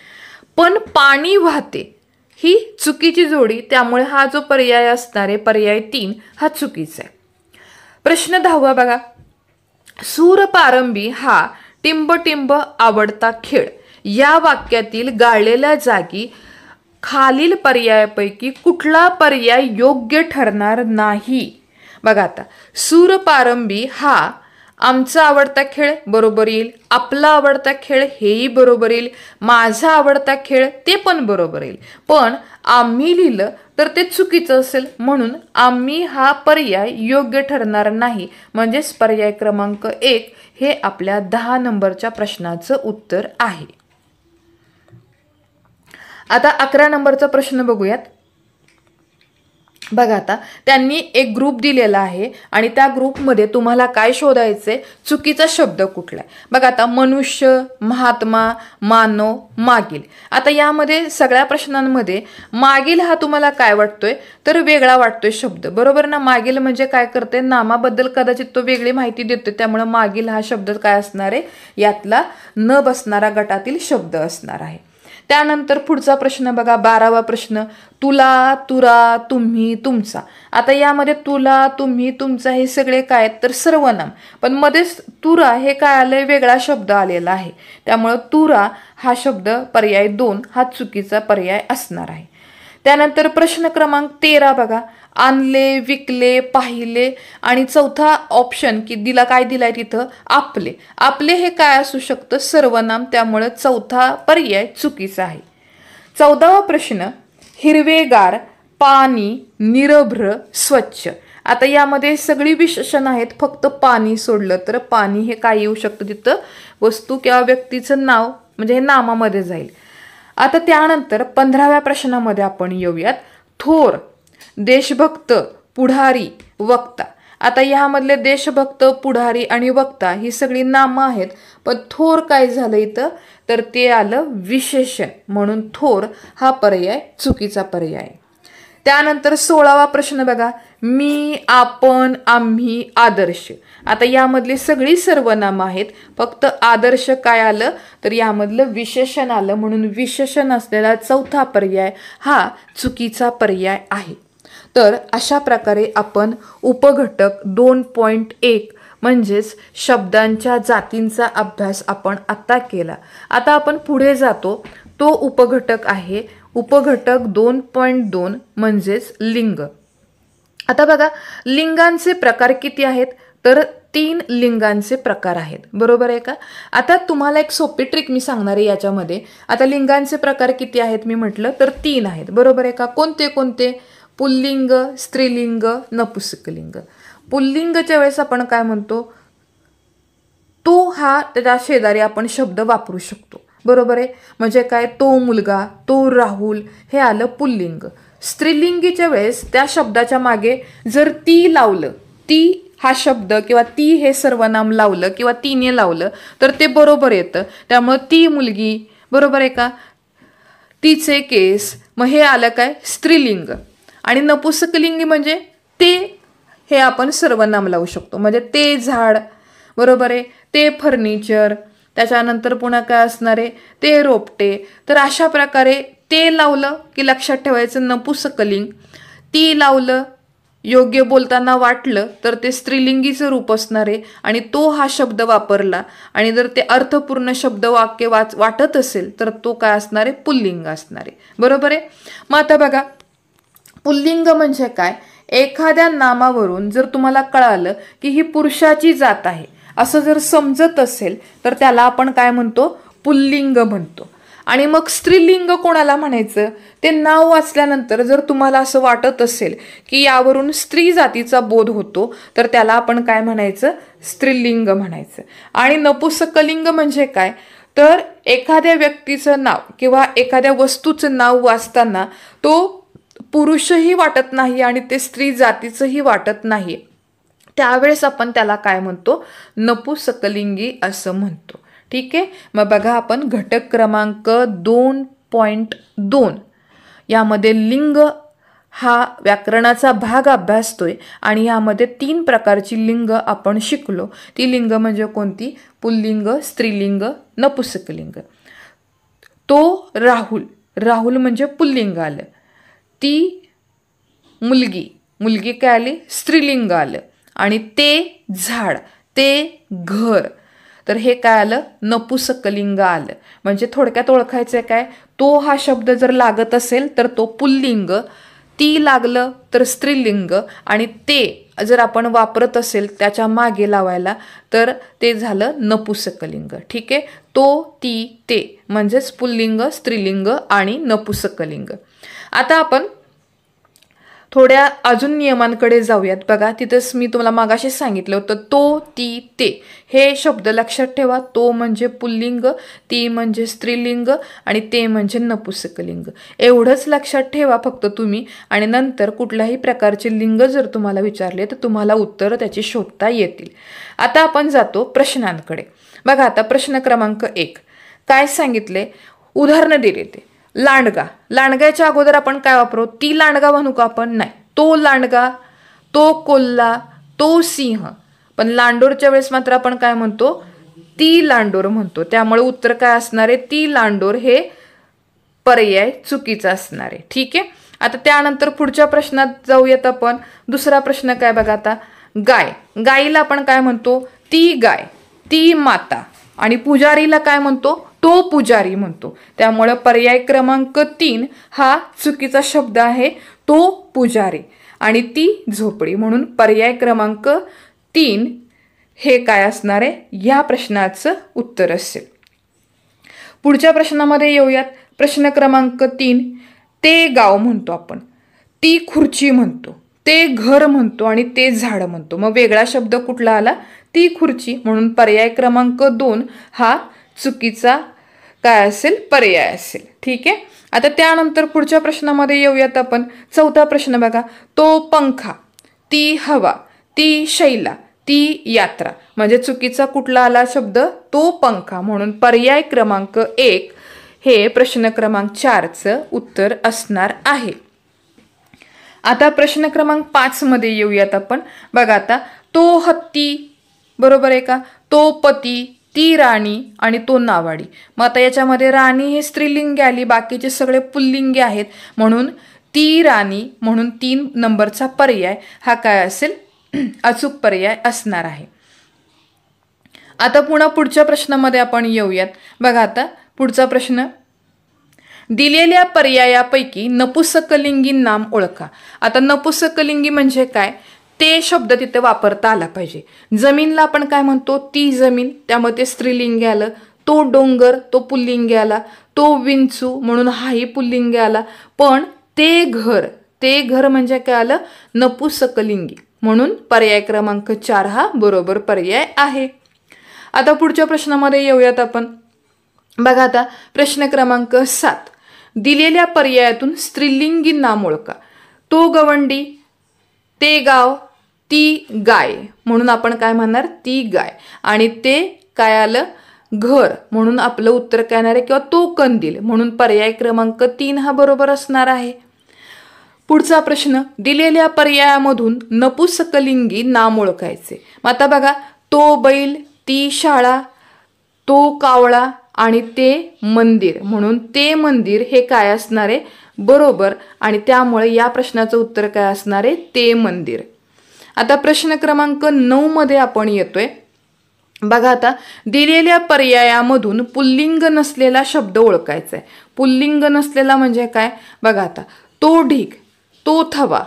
पण पाणी वाहते ही चुकीची जोडी. त्यामुळे हा जो पर्याय असणार आहे पर्याय 3 हा चुकीचा आहे. प्रश्न 10 बघा, सूरपारंबी हा टिंब आवडता खेळ. या वाक्यातील गाळलेल्या जागी खालील पर्यायापैकी कुठला पर्याय योग्य ठरणार नाही. बघा आता, सूरपारंबी हा आमचा आवडता खेळ बरोबर येईल, आपला आवडता खेळ हेही बरोबर येईल, माझा आवडता खेळ ते पण बरोबर येईल. पण आम्ही लिहिलं तर ते चुकीचं असेल. म्हणून आम्ही हा पर्याय योग्य ठरणार नाही. म्हणजेच पर्याय क्रमांक 1 हे आपल्या 10 नंबरच्या प्रश्नाचं उत्तर आहे. आता 11 नंबरचा प्रश्न बघूयात. बघा आता, त्यांनी एक ग्रुप दिलेला आहे आणि त्या ग्रुपमध्ये तुम्हाला काय शोधायचंय, चुकीचा शब्द कुठला आहे. बघा आता, मनुष्य, महात्मा, मानव, मागील. आता यामध्ये सगळ्या प्रश्नांमध्ये मागील हा तुम्हाला काय वाटतोय, तर वेगळा वाटतोय शब्द, बरोबर ना. मागील म्हणजे काय करते, नामाबद्दल कदाचित तो वेगळी माहिती देतोय. त्यामुळे मागील हा शब्द काय असणार आहे, यातला न बसणारा गटातील शब्द असणार आहे. त्यानंतर पुढचा प्रश्न बघा, 12वा प्रश्न, तुला, तुरा, तुम्ही, तुमचा. आता यामध्ये तुला, तुम्ही, तुमचा हे सगळे काय तर सर्वनाम. पण मध्येच तुरा हे काय आलंय, वेगळा शब्द आलेला आहे. त्यामुळं तुरा हा शब्द पर्याय 2 हा चुकीचा पर्याय असणार आहे. त्यानंतर प्रश्न क्रमांक 13 बघा, आणले, विकले, पाहिले आणि चौथा ऑप्शन की दिला काय दिलाय तिथं, आपले. आपले हे काय असू शकतं, सर्वनाम. त्यामुळे चौथा पर्याय चुकीचा आहे. 14वा प्रश्न, हिरवेगार, पाणी, निरभ्र, स्वच्छ. आता यामध्ये सगळी विशेषण आहेत, फक्त पाणी सोडलं तर पाणी हे काय येऊ शकतं, तिथं वस्तू किंवा व्यक्तीचं नाव म्हणजे हे नामामध्ये जाईल. आता त्यानंतर 15व्या प्रश्नामध्ये आपण येऊयात, थोर, देशभक्त, पुढारी, वक्ता. आता ह्यामधले देशभक्त, पुढारी आणि वक्ता ही सगळी नामं आहेत, पण थोर काय झालं इथं, तर ते आलं विशेषण, म्हणून थोर हा पर्याय चुकीचा पर्याय. त्यानंतर 16वा प्रश्न बघा, मी, आपण, आम्ही, आदर्श. आता यामधली सगळी सर्वनामं आहेत, फक्त आदर्श काय आलं, तर यामधलं विशेषण आलं, म्हणून विशेषण असलेला चौथा पर्याय हा चुकीचा पर्याय आहे. तर अशा प्रकारे आपण उपघटक 2.1 म्हणजेच शब्दांच्या जातींचा अभ्यास आपण आता केला. आता आपण पुढे जातो, तो उपघटक आहे उपघटक 2.2 म्हणजेच लिंग. आता बघा, लिंगांचे प्रकार किती आहेत, तर 3 लिंगांचे प्रकार आहेत, बरोबर आहे का. आता तुम्हाला एक सोपी ट्रिक मी सांगणार आहे याच्यामध्ये. आता लिंगांचे प्रकार किती आहेत मी म्हटलं तर 3 आहेत, बरोबर आहे का. कोणते कोणते, पुल्लिंग, स्त्रीलिंग, नपुंसकलिंग. पुल्लिंगच्या वेळेस आपण काय म्हणतो, तो हा त्याच्या शेजारी आपण शब्द वापरू शकतो, बरोबर आहे. म्हणजे काय, तो मुलगा, तो राहुल, हे आलं पुल्लिंग. स्त्रीलिंगीच्या वेळेस त्या शब्दाच्या मागे जर ती लावलं, ती हा शब्द किंवा ती हे सर्वनाम लावलं किंवा तिने लावलं तर ते बरोबर येतं. त्यामुळे ती मुलगी, बरोबर आहे का, तिचे केस, मग हे आलं काय स्त्रीलिंग. आणि नपुंसकलिंगी म्हणजे ते, हे आपण सर्वनाम लावू शकतो, म्हणजे ते झाड, बरोबर आहे, ते फर्निचर. त्याच्यानंतर पुन्हा काय असणार आहे, ते रोपटे. तर अशा प्रकारे ते लावलं की लक्षात ठेवायचं नपुंसकलिंग, ती लावलं योग्य बोलताना वाटलं तर ते स्त्रीलिंगीचं रूप असणार आहे, आणि तो हा शब्द वापरला आणि जर ते अर्थपूर्ण शब्द वाक्य वाटत असेल तर तो काय असणार आहे, पुल्लिंग असणार आहे, बरोबर आहे. मग आता बघा, पुल्लिंग म्हणजे काय, एखाद्या नामावरून जर तुम्हाला कळालं की ही पुरुषाची जात आहे असं जर समजत असेल तर त्याला आपण काय म्हणतो, पुल्लिंग म्हणतो. आणि मग स्त्रीलिंग कोणाला म्हणायचं, ते नाव वाचल्यानंतर जर तुम्हाला असं वाटत असेल की यावरून स्त्री जातीचा बोध होतो तर त्याला आपण काय म्हणायचं, स्त्रीलिंग म्हणायचं. आणि नपुंसकलिंग म्हणजे काय, तर एखाद्या व्यक्तीचं नाव किंवा एखाद्या वस्तूचं नाव वाचताना तो पुरुषही वाटत नाही आणि ते स्त्री जातीचंही वाटत नाही, त्यावेळेस आपण त्याला काय म्हणतो, नपुंसकलिंगी असं म्हणतो. ठीक आहे. मग बघा, आपण घटक क्रमांक 2.2 यामध्ये लिंग हा व्याकरणाचा भाग अभ्यासतोय आणि यामध्ये 3 प्रकारची लिंग आपण शिकलो. ती लिंग म्हणजे कोणती, पुल्लिंग, स्त्रीलिंग, नपुंसकलिंग. तो राहुल, राहुल म्हणजे पुल्लिंग आलं. ती मुलगी, मुलगी काय आली, स्त्रीलिंग आलं. आणि ते झाड, ते घर, तर हे काय आलं, नपुंसकलिंग आलं. म्हणजे थोडक्यात ओळखायचं काय, तो हा शब्द जर लागत असेल तर तो पुल्लिंग, ती लागलं तर स्त्रीलिंग, आणि ते जर आपण वापरत असेल त्याच्या मागे लावायला तर ते झालं नपुंसकलिंग. ठीक आहे. तो, ती, ते म्हणजेच पुल्लिंग, स्त्रीलिंग आणि नपुंसकलिंग. आता आपण थोड्या अजून नियमांकडे जाऊयात. बघा, तिथंच मी तुम्हाला मागाशी सांगितलं होतं, तो, ती, ते हे शब्द लक्षात ठेवा. तो म्हणजे पुल्लिंग, ती म्हणजे स्त्रीलिंग आणि ते म्हणजे नपुंसकलिंग. एवढंच लक्षात ठेवा फक्त तुम्ही. आणि नंतर कुठल्याही प्रकारचे लिंग जर तुम्हाला विचारले तर तुम्हाला उत्तर त्याची शोधता येतील. आता आपण जातो प्रश्नांकडे. बघा, आता प्रश्न क्रमांक 1 काय सांगितले, उदाहरणं दिले ते. लांडगा, लांडग्याच्या अगोदर आपण काय वापरू, ती लांडगा म्हणू का आपण, नाही, तो लांडगा, तो कोल्हा, तो सिंह. पण लांडोरच्या वेळेस मात्र आपण काय म्हणतो, ती लांडोर म्हणतो. त्यामुळे उत्तर काय असणार आहे, ती लांडोर हे पर्याय चुकीचा असणार आहे. ठीक आहे. आता त्यानंतर पुढच्या प्रश्नात जाऊयात आपण. दुसरा प्रश्न काय बघा, आता गाय, गायीला आपण काय म्हणतो, ती गाय, ती माता. आणि पुजारीला काय म्हणतो, तो पुजारी म्हणतो. त्यामुळे पर्याय क्रमांक 3 हा चुकीचा शब्द आहे, तो पुजारी. आणि ती झोपडी, म्हणून पर्याय क्रमांक 3 हे काय असणार आहे, या प्रश्नाचं उत्तर असेल. पुढच्या प्रश्नामध्ये येऊयात. प्रश्न क्रमांक 3, ते गाव म्हणतो आपण, ती खुर्ची म्हणतो, ते घर म्हणतो आणि ते झाड म्हणतो. मग वेगळा शब्द कुठला आला, ती खुर्ची. म्हणून पर्याय क्रमांक 2 हा चुकीचा काय असेल, पर्याय असेल. ठीक आहे. आता त्यानंतर पुढच्या प्रश्नामध्ये येऊयात आपण. चौथा प्रश्न बघा, तो पंखा, ती हवा, ती शैला, ती यात्रा, म्हणजे चुकीचा कुठला आला शब्द, तो पंखा. म्हणून पर्याय क्रमांक 1 हे प्रश्न क्रमांक 4चं उत्तर असणार आहे. आता प्रश्न क्रमांक 5 मध्ये येऊयात आपण. बघा आता, तो हत्ती, बरोबर आहे का, तो पती, ती राणी आणि तो नावाडी. मग आता याच्यामध्ये राणी हे स्त्रीलिंगी आली, बाकीचे सगळे पुल्लिंगी आहेत, म्हणून ती राणी, म्हणून 3 नंबरचा पर्याय हा काय असेल, अचूक पर्याय असणार आहे. आता पुढच्या प्रश्नामध्ये आपण येऊयात. बघा आता पुढचा प्रश्न, दिलेल्या पर्यायापैकी नपुसकलिंगी नाम ओळखा. आता नपुसकलिंगी म्हणजे काय, ते शब्द तिथे वापरता आला पाहिजे. जमीनला आपण काय म्हणतो, ती जमीन, त्यामुळे ते स्त्रीलिंगी आलं. तो डोंगर, तो पुल्लिंगी आला. तो विंचू, म्हणून हाही पुल्लिंगी आला. पण ते घर म्हणजे काय आलं, नपुसकलिंगी, म्हणून पर्याय क्रमांक 4 हा बरोबर पर्याय आहे. आता पुढच्या प्रश्नामध्ये येऊयात आपण. बघा आता प्रश्न क्रमांक 7, दिलेल्या पर्यायातून स्त्रीलिंगी नाम ओळखा. तो गवंडी, ते गाव, ती गाय, म्हणून आपण काय म्हणणार, ती गाय. आणि ते काय आलं, घर, म्हणून आपलं उत्तर काय येणार आहे, किंवा तो कंदील, म्हणून पर्याय क्रमांक 3 हा बरोबर असणार आहे. पुढचा प्रश्न, दिलेल्या पर्यायामधून नपुसकलिंगी नाम ओळखायचे. मग आता बघा, तो बैल, ती शाळा, तो कावळा आणि ते मंदिर, म्हणून ते मंदिर हे काय असणार आहे, बरोबर. आणि त्यामुळे या प्रश्नाचं उत्तर काय असणार आहे, ते मंदिर. आता प्रश्न क्रमांक 9 मध्ये आपण येतोय. बघा आता, दिलेल्या पर्यायामधून पुल्लिंग नसलेला शब्द ओळखायचा आहे. पुल्लिंग नसलेला म्हणजे काय, बघा आता, तो ढीग, तो थवा,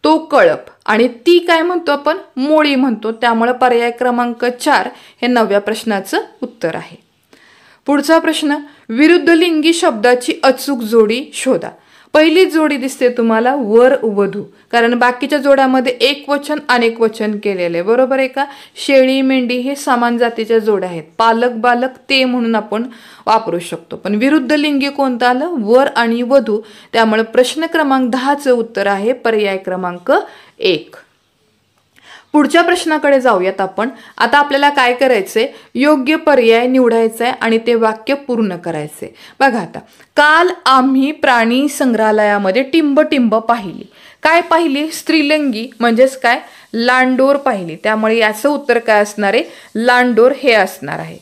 तो कळप आणि ती काय म्हणतो आपण, मोळी म्हणतो. त्यामुळे पर्याय क्रमांक 4 हे 9व्या प्रश्नाचं उत्तर आहे. पुढचा प्रश्न, विरुद्धलिंगी शब्दाची अचूक जोडी शोधा. पहिली जोडी दिसते तुम्हाला वर वधू, कारण बाकीच्या जोड्यामध्ये एकवचन अनेक वचन केलेले, बरोबर आहे का. शेळी, मेंढी हे समान जातीच्या जोड्या आहेत. पालक, बालक, ते म्हणून आपण वापरू शकतो. पण विरुद्धलिंगी कोणतं आलं, वर आणि वधू. त्यामुळे प्रश्न क्रमांक 10चं उत्तर आहे पर्याय क्रमांक 1. पुढच्या प्रश्नाकडे जाऊयात आपण. आता आपल्याला काय करायचंय, योग्य पर्याय निवडायचा आहे आणि ते वाक्य पूर्ण करायचे. बघा आता, काल आम्ही प्राणी संग्रहालयामध्ये टिंब पाहिली. काय पाहिली, स्त्रीलिंगी म्हणजेच काय, लांडोर पाहिली. त्यामुळे याचं उत्तर काय असणार आहे, लांडोर हे असणार आहे.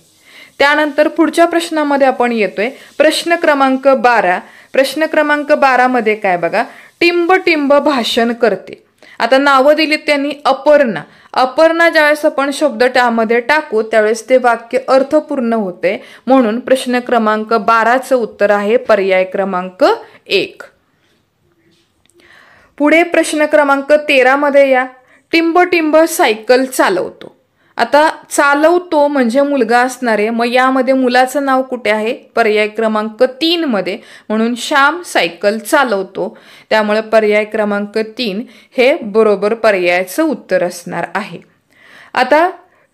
त्यानंतर पुढच्या प्रश्नामध्ये आपण येतोय. प्रश्न क्रमांक 12. प्रश्न क्रमांक 12 मध्ये काय बघा, टिंब भाषण करते. आता नावं दिलीत त्यांनी, अपर्णा ज्यावेळेस आपण शब्द त्यामध्ये टाकू त्यावेळेस ते वाक्य अर्थपूर्ण होते. म्हणून प्रश्न क्रमांक 12चं उत्तर आहे पर्याय क्रमांक 1. पुढे प्रश्न क्रमांक 13 मध्ये या. टिंब सायकल चालवतो. आता चालवतो म्हणजे मुलगा असणार आहे. मग यामध्ये मुलाचं नाव कुठे आहे, पर्याय क्रमांक 3 मध्ये. म्हणून श्याम सायकल चालवतो. त्यामुळे पर्याय क्रमांक 3 हे बरोबर पर्यायाचं उत्तर असणार आहे. आता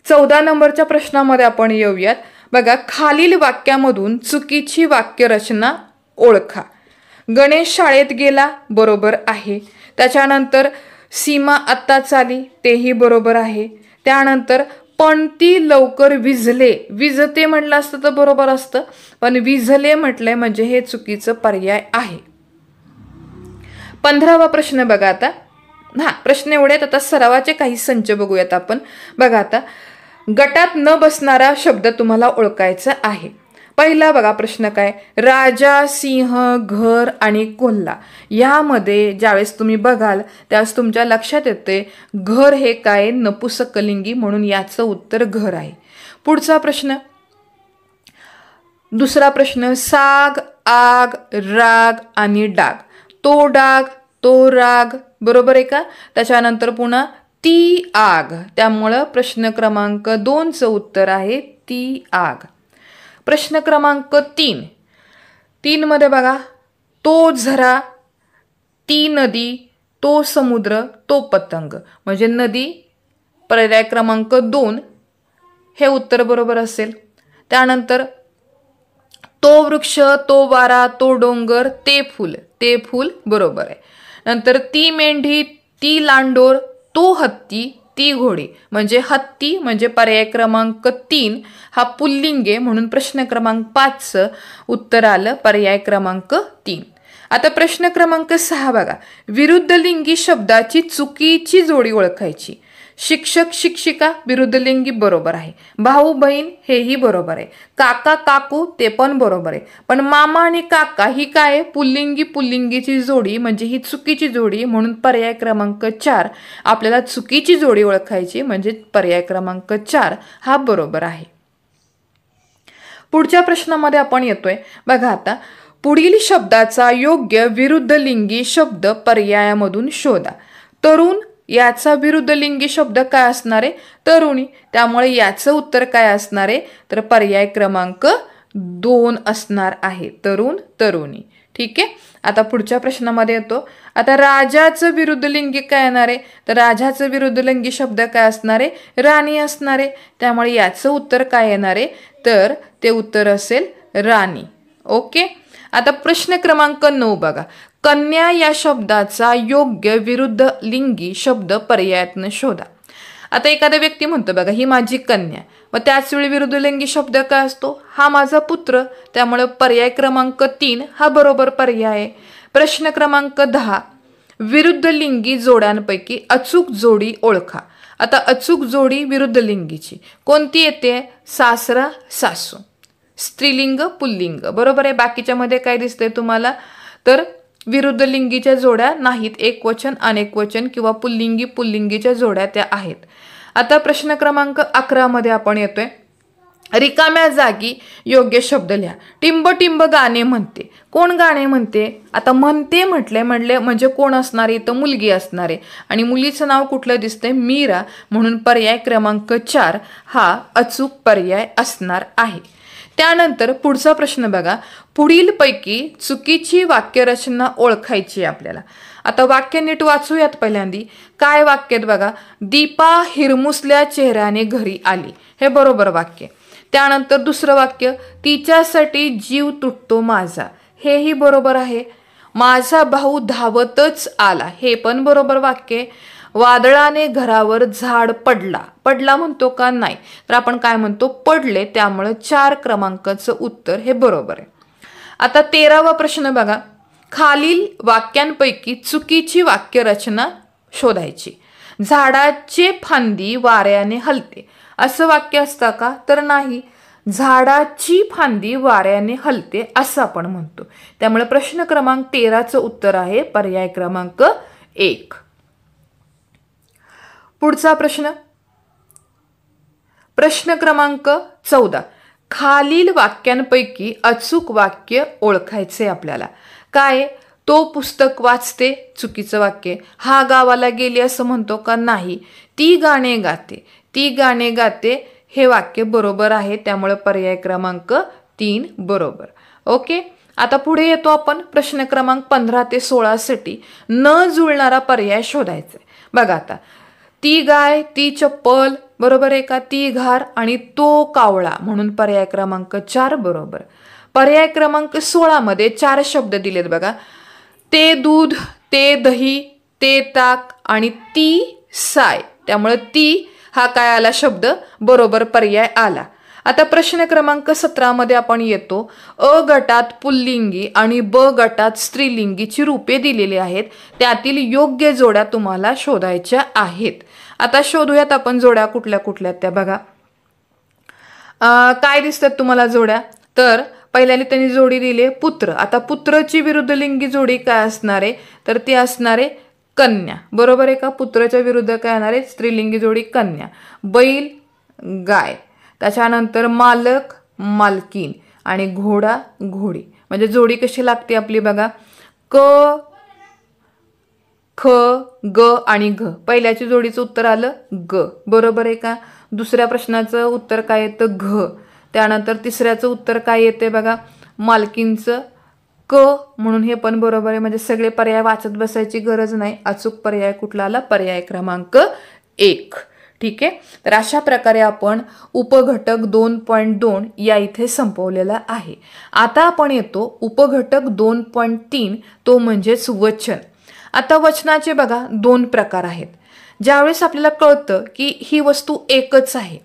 14 नंबरच्या प्रश्नामध्ये आपण येऊयात. बघा, खालील वाक्यामधून चुकीची वाक्यरचना ओळखा. गणेश शाळेत गेला, बरोबर आहे. त्याच्यानंतर सीमा आत्ताच आली, तेही बरोबर आहे. त्यानंतर पण ती लवकर विजते म्हटलं असतं तर बरोबर असतं, पण विझले म्हटलंय म्हणजे हे चुकीचं पर्याय आहे. 15वा प्रश्न बघा आता. प्रश्न एवढेत. आता सरावाचे काही संच बघूयात आपण. बघा आता, गटात न बसणारा शब्द तुम्हाला ओळखायचा आहे. पहिला बघा प्रश्न काय, राजा, सिंह, घर आणि कोल्हा. यामध्ये ज्यावेळेस तुम्ही बघाल त्यावेळेस तुमच्या लक्षात येते घर हे काय, नपुसकलिंगी, म्हणून याचं उत्तर घर आहे. पुढचा प्रश्न, दुसरा प्रश्न, साग, आग, राग आणि डाग. तो डाग, तो राग, बरोबर आहे का. त्याच्यानंतर पुन्हा ती आग. त्यामुळं प्रश्न क्रमांक 2चं उत्तर आहे ती आग. प्रश्न क्रमांक 3 मध्ये बघा, तो झरा, ती नदी, तो समुद्र, तो पतंग. म्हणजे नदी पर्याय क्रमांक 2 हे उत्तर बरोबर असेल. त्यानंतर तो वृक्ष, तो वारा, तो डोंगर, ते फूल बरोबर आहे. नंतर ती मेंढी, ती लांडोर, तो हत्ती ती घोडी, म्हणजे हत्ती म्हणजे पर्याय क्रमांक 3 हा पुल्लिंग आहे, म्हणून प्रश्न क्रमांक 5चं उत्तर आलं पर्याय क्रमांक 3. आता प्रश्न क्रमांक 6 बघा, विरुद्ध लिंगी शब्दाची चुकीची जोडी ओळखायची. शिक्षक शिक्षिका विरुद्ध लिंगी बरोबर आहे, भाऊ बहीण हेही बरोबर आहे, काका काकू ते पण बरोबर आहे, पण मामा आणि काका ही काय पुल्लिंगी पुल्लिंगीची जोडी, म्हणजे ही चुकीची जोडी, म्हणून पर्याय क्रमांक 4 आपल्याला चुकीची जोडी ओळखायची, म्हणजे पर्याय क्रमांक 4 हा बरोबर आहे. पुढच्या प्रश्नामध्ये आपण येतोय बघा. आता पुढील शब्दाचा योग्य विरुद्ध लिंगी शब्द पर्यायामधून शोधा. तरुण याचा विरुद्ध लिंगी शब्द काय असणार आहे? तरुणी. त्यामुळे याचं उत्तर काय असणार आहे? तर पर्याय क्रमांक 2 असणार आहे, तरुण तरुणी. ठीक आहे. आता पुढच्या प्रश्नामध्ये येतो. आता राजाचं विरुद्ध लिंगी काय येणार आहे? तर राजाचं विरुद्ध लिंगी शब्द काय असणार आहे? राणी असणार आहे. त्यामुळे याचं उत्तर काय येणार आहे? तर ते उत्तर असेल राणी. ओके. आता प्रश्न क्रमांक 9 बघा, कन्या या शब्दाचा योग्य विरुद्ध लिंगी शब्द पर्यायातून शोधा. आता एखादा व्यक्ती म्हणतो बघा, ही माझी कन्या, व त्याच वेळी विरुद्ध लिंगी शब्द काय असतो? हा माझा पुत्र. त्यामुळे पर्याय क्रमांक 3 हा बरोबर पर्याय आहे. प्रश्न क्रमांक 10, विरुद्ध लिंगी जोड्यांपैकी अचूक जोडी ओळखा. आता अचूक जोडी विरुद्ध लिंगीची कोणती येते? सासरा सासू, स्त्रीलिंग पुल्लिंग, बरोबर आहे. बाकीच्या मध्ये काय दिसतंय तुम्हाला? तर विरुद्ध लिंगीच्या जोड्या नाहीत, एकवचन अनेकवचन किंवा पुल्लिंगी पुल्लिंगीच्या जोड्या त्या आहेत. आता प्रश्न क्रमांक 11 मध्ये आपण येतोय. रिकाम्या जागी योग्य शब्द लिहा. टिंब टिंब गाणे म्हणते. कोण गाणे म्हणते? आता म्हणते म्हटले म्हणजे कोण असणार आहे? तर मुलगी असणार आहे, आणि मुलीचं नाव कुठलं दिसतंय? मीरा. म्हणून पर्याय क्रमांक 4 हा अचूक पर्याय असणार आहे. त्यानंतर पुढचा प्रश्न बघा, पुढील पैकी चुकीची वाक्यरचना ओळखायची आपल्याला. आता वाक्य नीट वाचूयात. पहिल्यांदी काय वाक्यात बघा, दीपा हिरमुसल्या चेहऱ्याने घरी आली, हे बरोबर वाक्य. त्यानंतर दुसरं वाक्य, तिच्यासाठी जीव तुटतो माझा, हेही बरोबर आहे. माझा भाऊ धावतच आला, हे पण बरोबर वाक्य. वादळाने घरावर झाड पडला, पडला म्हणतो का? नाही. तर आपण काय म्हणतो? पडले. त्यामुळे 4 क्रमांकाचं उत्तर हे बरोबर आहे. आता 13वा प्रश्न बघा, खालील वाक्यांपैकी चुकीची वाक्यरचना शोधायची. झाडाचे फांदी वाऱ्याने हलते, असं वाक्य असतं का? तर नाही. झाडाची फांदी वाऱ्याने हलते असं आपण म्हणतो. त्यामुळे प्रश्न क्रमांक 13चं उत्तर आहे पर्याय क्रमांक 1. पुढचा प्रश्न, प्रश्न क्रमांक 14, खालील वाक्यांपैकी अचूक वाक्य ओळखायचे आपल्याला. काय? तो पुस्तक वाचते, चुकीचं वाक्य. हा गावाला गेली असं म्हणतो का? नाही. ती गाणे गाते, ती गाणे गाते हे वाक्य बरोबर आहे. त्यामुळे पर्याय क्रमांक 3 बरोबर. ओके. आता पुढे येतो आपण. प्रश्न क्रमांक 15 ते 16 साठी न जुळणारा पर्याय शोधायचा. बघा आता, ती गाय, ती चप्पल, बरोबर आहे का? ती घार आणि तो कावळा, म्हणून पर्याय क्रमांक 4 बरोबर. पर्याय क्रमांक 16 मध्ये 4 शब्द दिलेत बघा, ते दूध, ते दही, ते ताक आणि ती साय. त्यामुळे ती हा काय आला शब्द? बरोबर पर्याय आला. आता प्रश्न क्रमांक 17 मध्ये आपण येतो. अ गटात पुल्लिंगी आणि ब गटात स्त्रीलिंगीची रूपे दिलेली आहेत, त्यातील योग्य जोड्या तुम्हाला शोधायच्या आहेत. आता शोधूयात आपण जोड्या कुठल्या कुठल्या त्या बघा. काय दिसतात तुम्हाला जोड्या? तर पहिल्याने त्यांनी जोडी दिली पुत्र. आता पुत्रची विरुद्ध लिंगी जोडी काय असणार आहे? तर ती असणार आहे कन्या, बरोबर आहे का? पुत्राच्या विरुद्ध काय येणार आहे? स्त्रीलिंगी जोडी कन्या. बैल गाय, त्याच्यानंतर मालक मालकीन आणि घोडा घोडी. म्हणजे जोडी कशी लागते आपली बघा, क ख ग आणि घ. पहिल्याच्या जोडीचं उत्तर आलं ग, बरोबर आहे का? दुसऱ्या प्रश्नाचं उत्तर काय येतं? घ. त्यानंतर तिसऱ्याचं उत्तर काय येते बघा, मालकींचं क, म्हणून हे पण बरोबर आहे. म्हणजे सगळे पर्याय वाचत बसायची गरज नाही. अचूक पर्याय कुठला आला? पर्याय क्रमांक 1. ठीक आहे. तर अशा प्रकारे आपण उपघटक 2.2 या इथे संपवलेला आहे. आता आपण येतो उपघटक 2.3, तो म्हणजेच वचन. आता वचनाचे बघा 2 प्रकार आहेत. ज्यावेळेस आपल्याला कळतं की ही वस्तू एकच आहे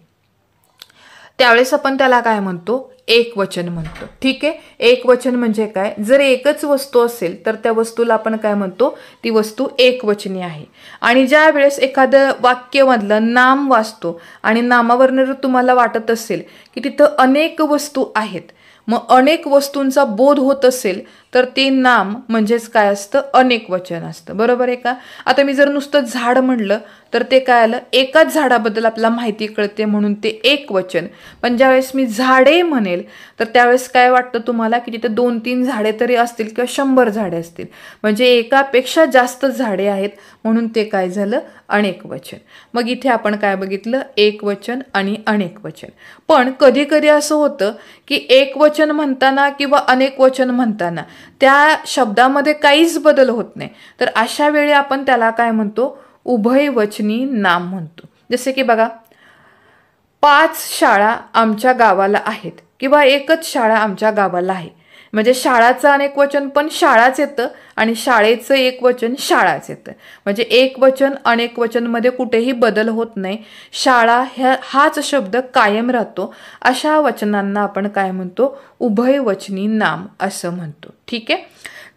त्यावेळेस आपण त्याला काय म्हणतो, एकवचन म्हणतो. ठीक आहे. एकवचन म्हणजे काय, जर एकच वस्तू असेल तर त्या वस्तूला आपण काय म्हणतो, ती वस्तू एकवचनी आहे. आणि ज्या वेळेस एखादं वाक्यामधलं नाम वाचतो आणि नामावरनं जर तुम्हाला वाटत असेल की तिथं अनेक वस्तू आहेत, मग अनेक वस्तूंचा बोध होत असेल तर ते नाम म्हणजेच काय असतं, अनेक वचन असतं. बरोबर आहे का. आता मी जर नुसतं झाड म्हणलं तर ते काय आलं, एकाच झाडाबद्दल आपल्याला माहिती कळते म्हणून ते एक वचन. पण ज्यावेळेस मी झाडे म्हणेल तर त्यावेळेस काय वाटतं तुम्हाला की तिथे 2-3 झाडे तरी असतील किंवा 100 झाडे असतील, म्हणजे एकापेक्षा जास्त झाडे आहेत म्हणून ते काय झालं, अनेक वचन. मग इथे आपण काय बघितलं, एक वचन आणि अनेक वचन. पण कधी कधी असं होतं की एक वचन म्हणताना किंवा अनेक वचन म्हणताना त्या शब्दामध्ये काहीच बदल होत नाही, तर अशा वेळी आपण त्याला काय म्हणतो, उभयवचनी नाम म्हणतो. जसे की बघा, 5 शाळा आमच्या गावाला आहेत किंवा एकच शाळा आमच्या गावाला आहे, म्हणजे शाळाचं अनेक वचन पण शाळाच येतं आणि शाळेचं एक वचन शाळाच येतं. म्हणजे एक वचन अनेक वचन मध्ये कुठेही बदल होत नाही, शाळा हाच शब्द कायम राहतो. अशा वचनांना आपण काय म्हणतो, उभयवचनी नाम असं म्हणतो. ठीक आहे.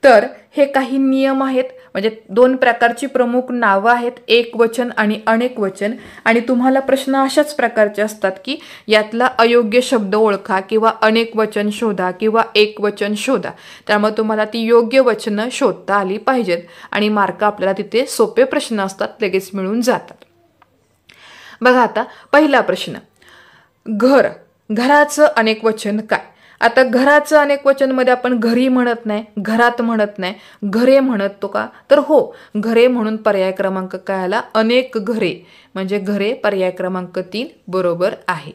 तर हे काही नियम आहेत, म्हणजे 2 प्रकारची प्रमुख नावं आहेत, एक वचन आणि अनेक वचन. आणि तुम्हाला प्रश्न अशाच प्रकारचे असतात की यातला अयोग्य शब्द ओळखा किंवा अनेक वचन शोधा किंवा एक वचन शोधा. त्यामुळे तुम्हाला ती योग्य वचनं शोधता आली पाहिजेत आणि मार्क आपल्याला तिथे सोपे प्रश्न असतात, लगेच मिळून जातात. बघा आता पहिला प्रश्न, घर, घराचं अनेक वचन काय. आता घराचं अनेक वचन मध्ये आपण घरी म्हणत नाही, घरात म्हणत नाही, घरे म्हणतो का, तर हो, घरे म्हणून पर्याय क्रमांक काय आला, अनेक घरे, म्हणजे घरे पर्याय क्रमांक 3 बरोबर आहे.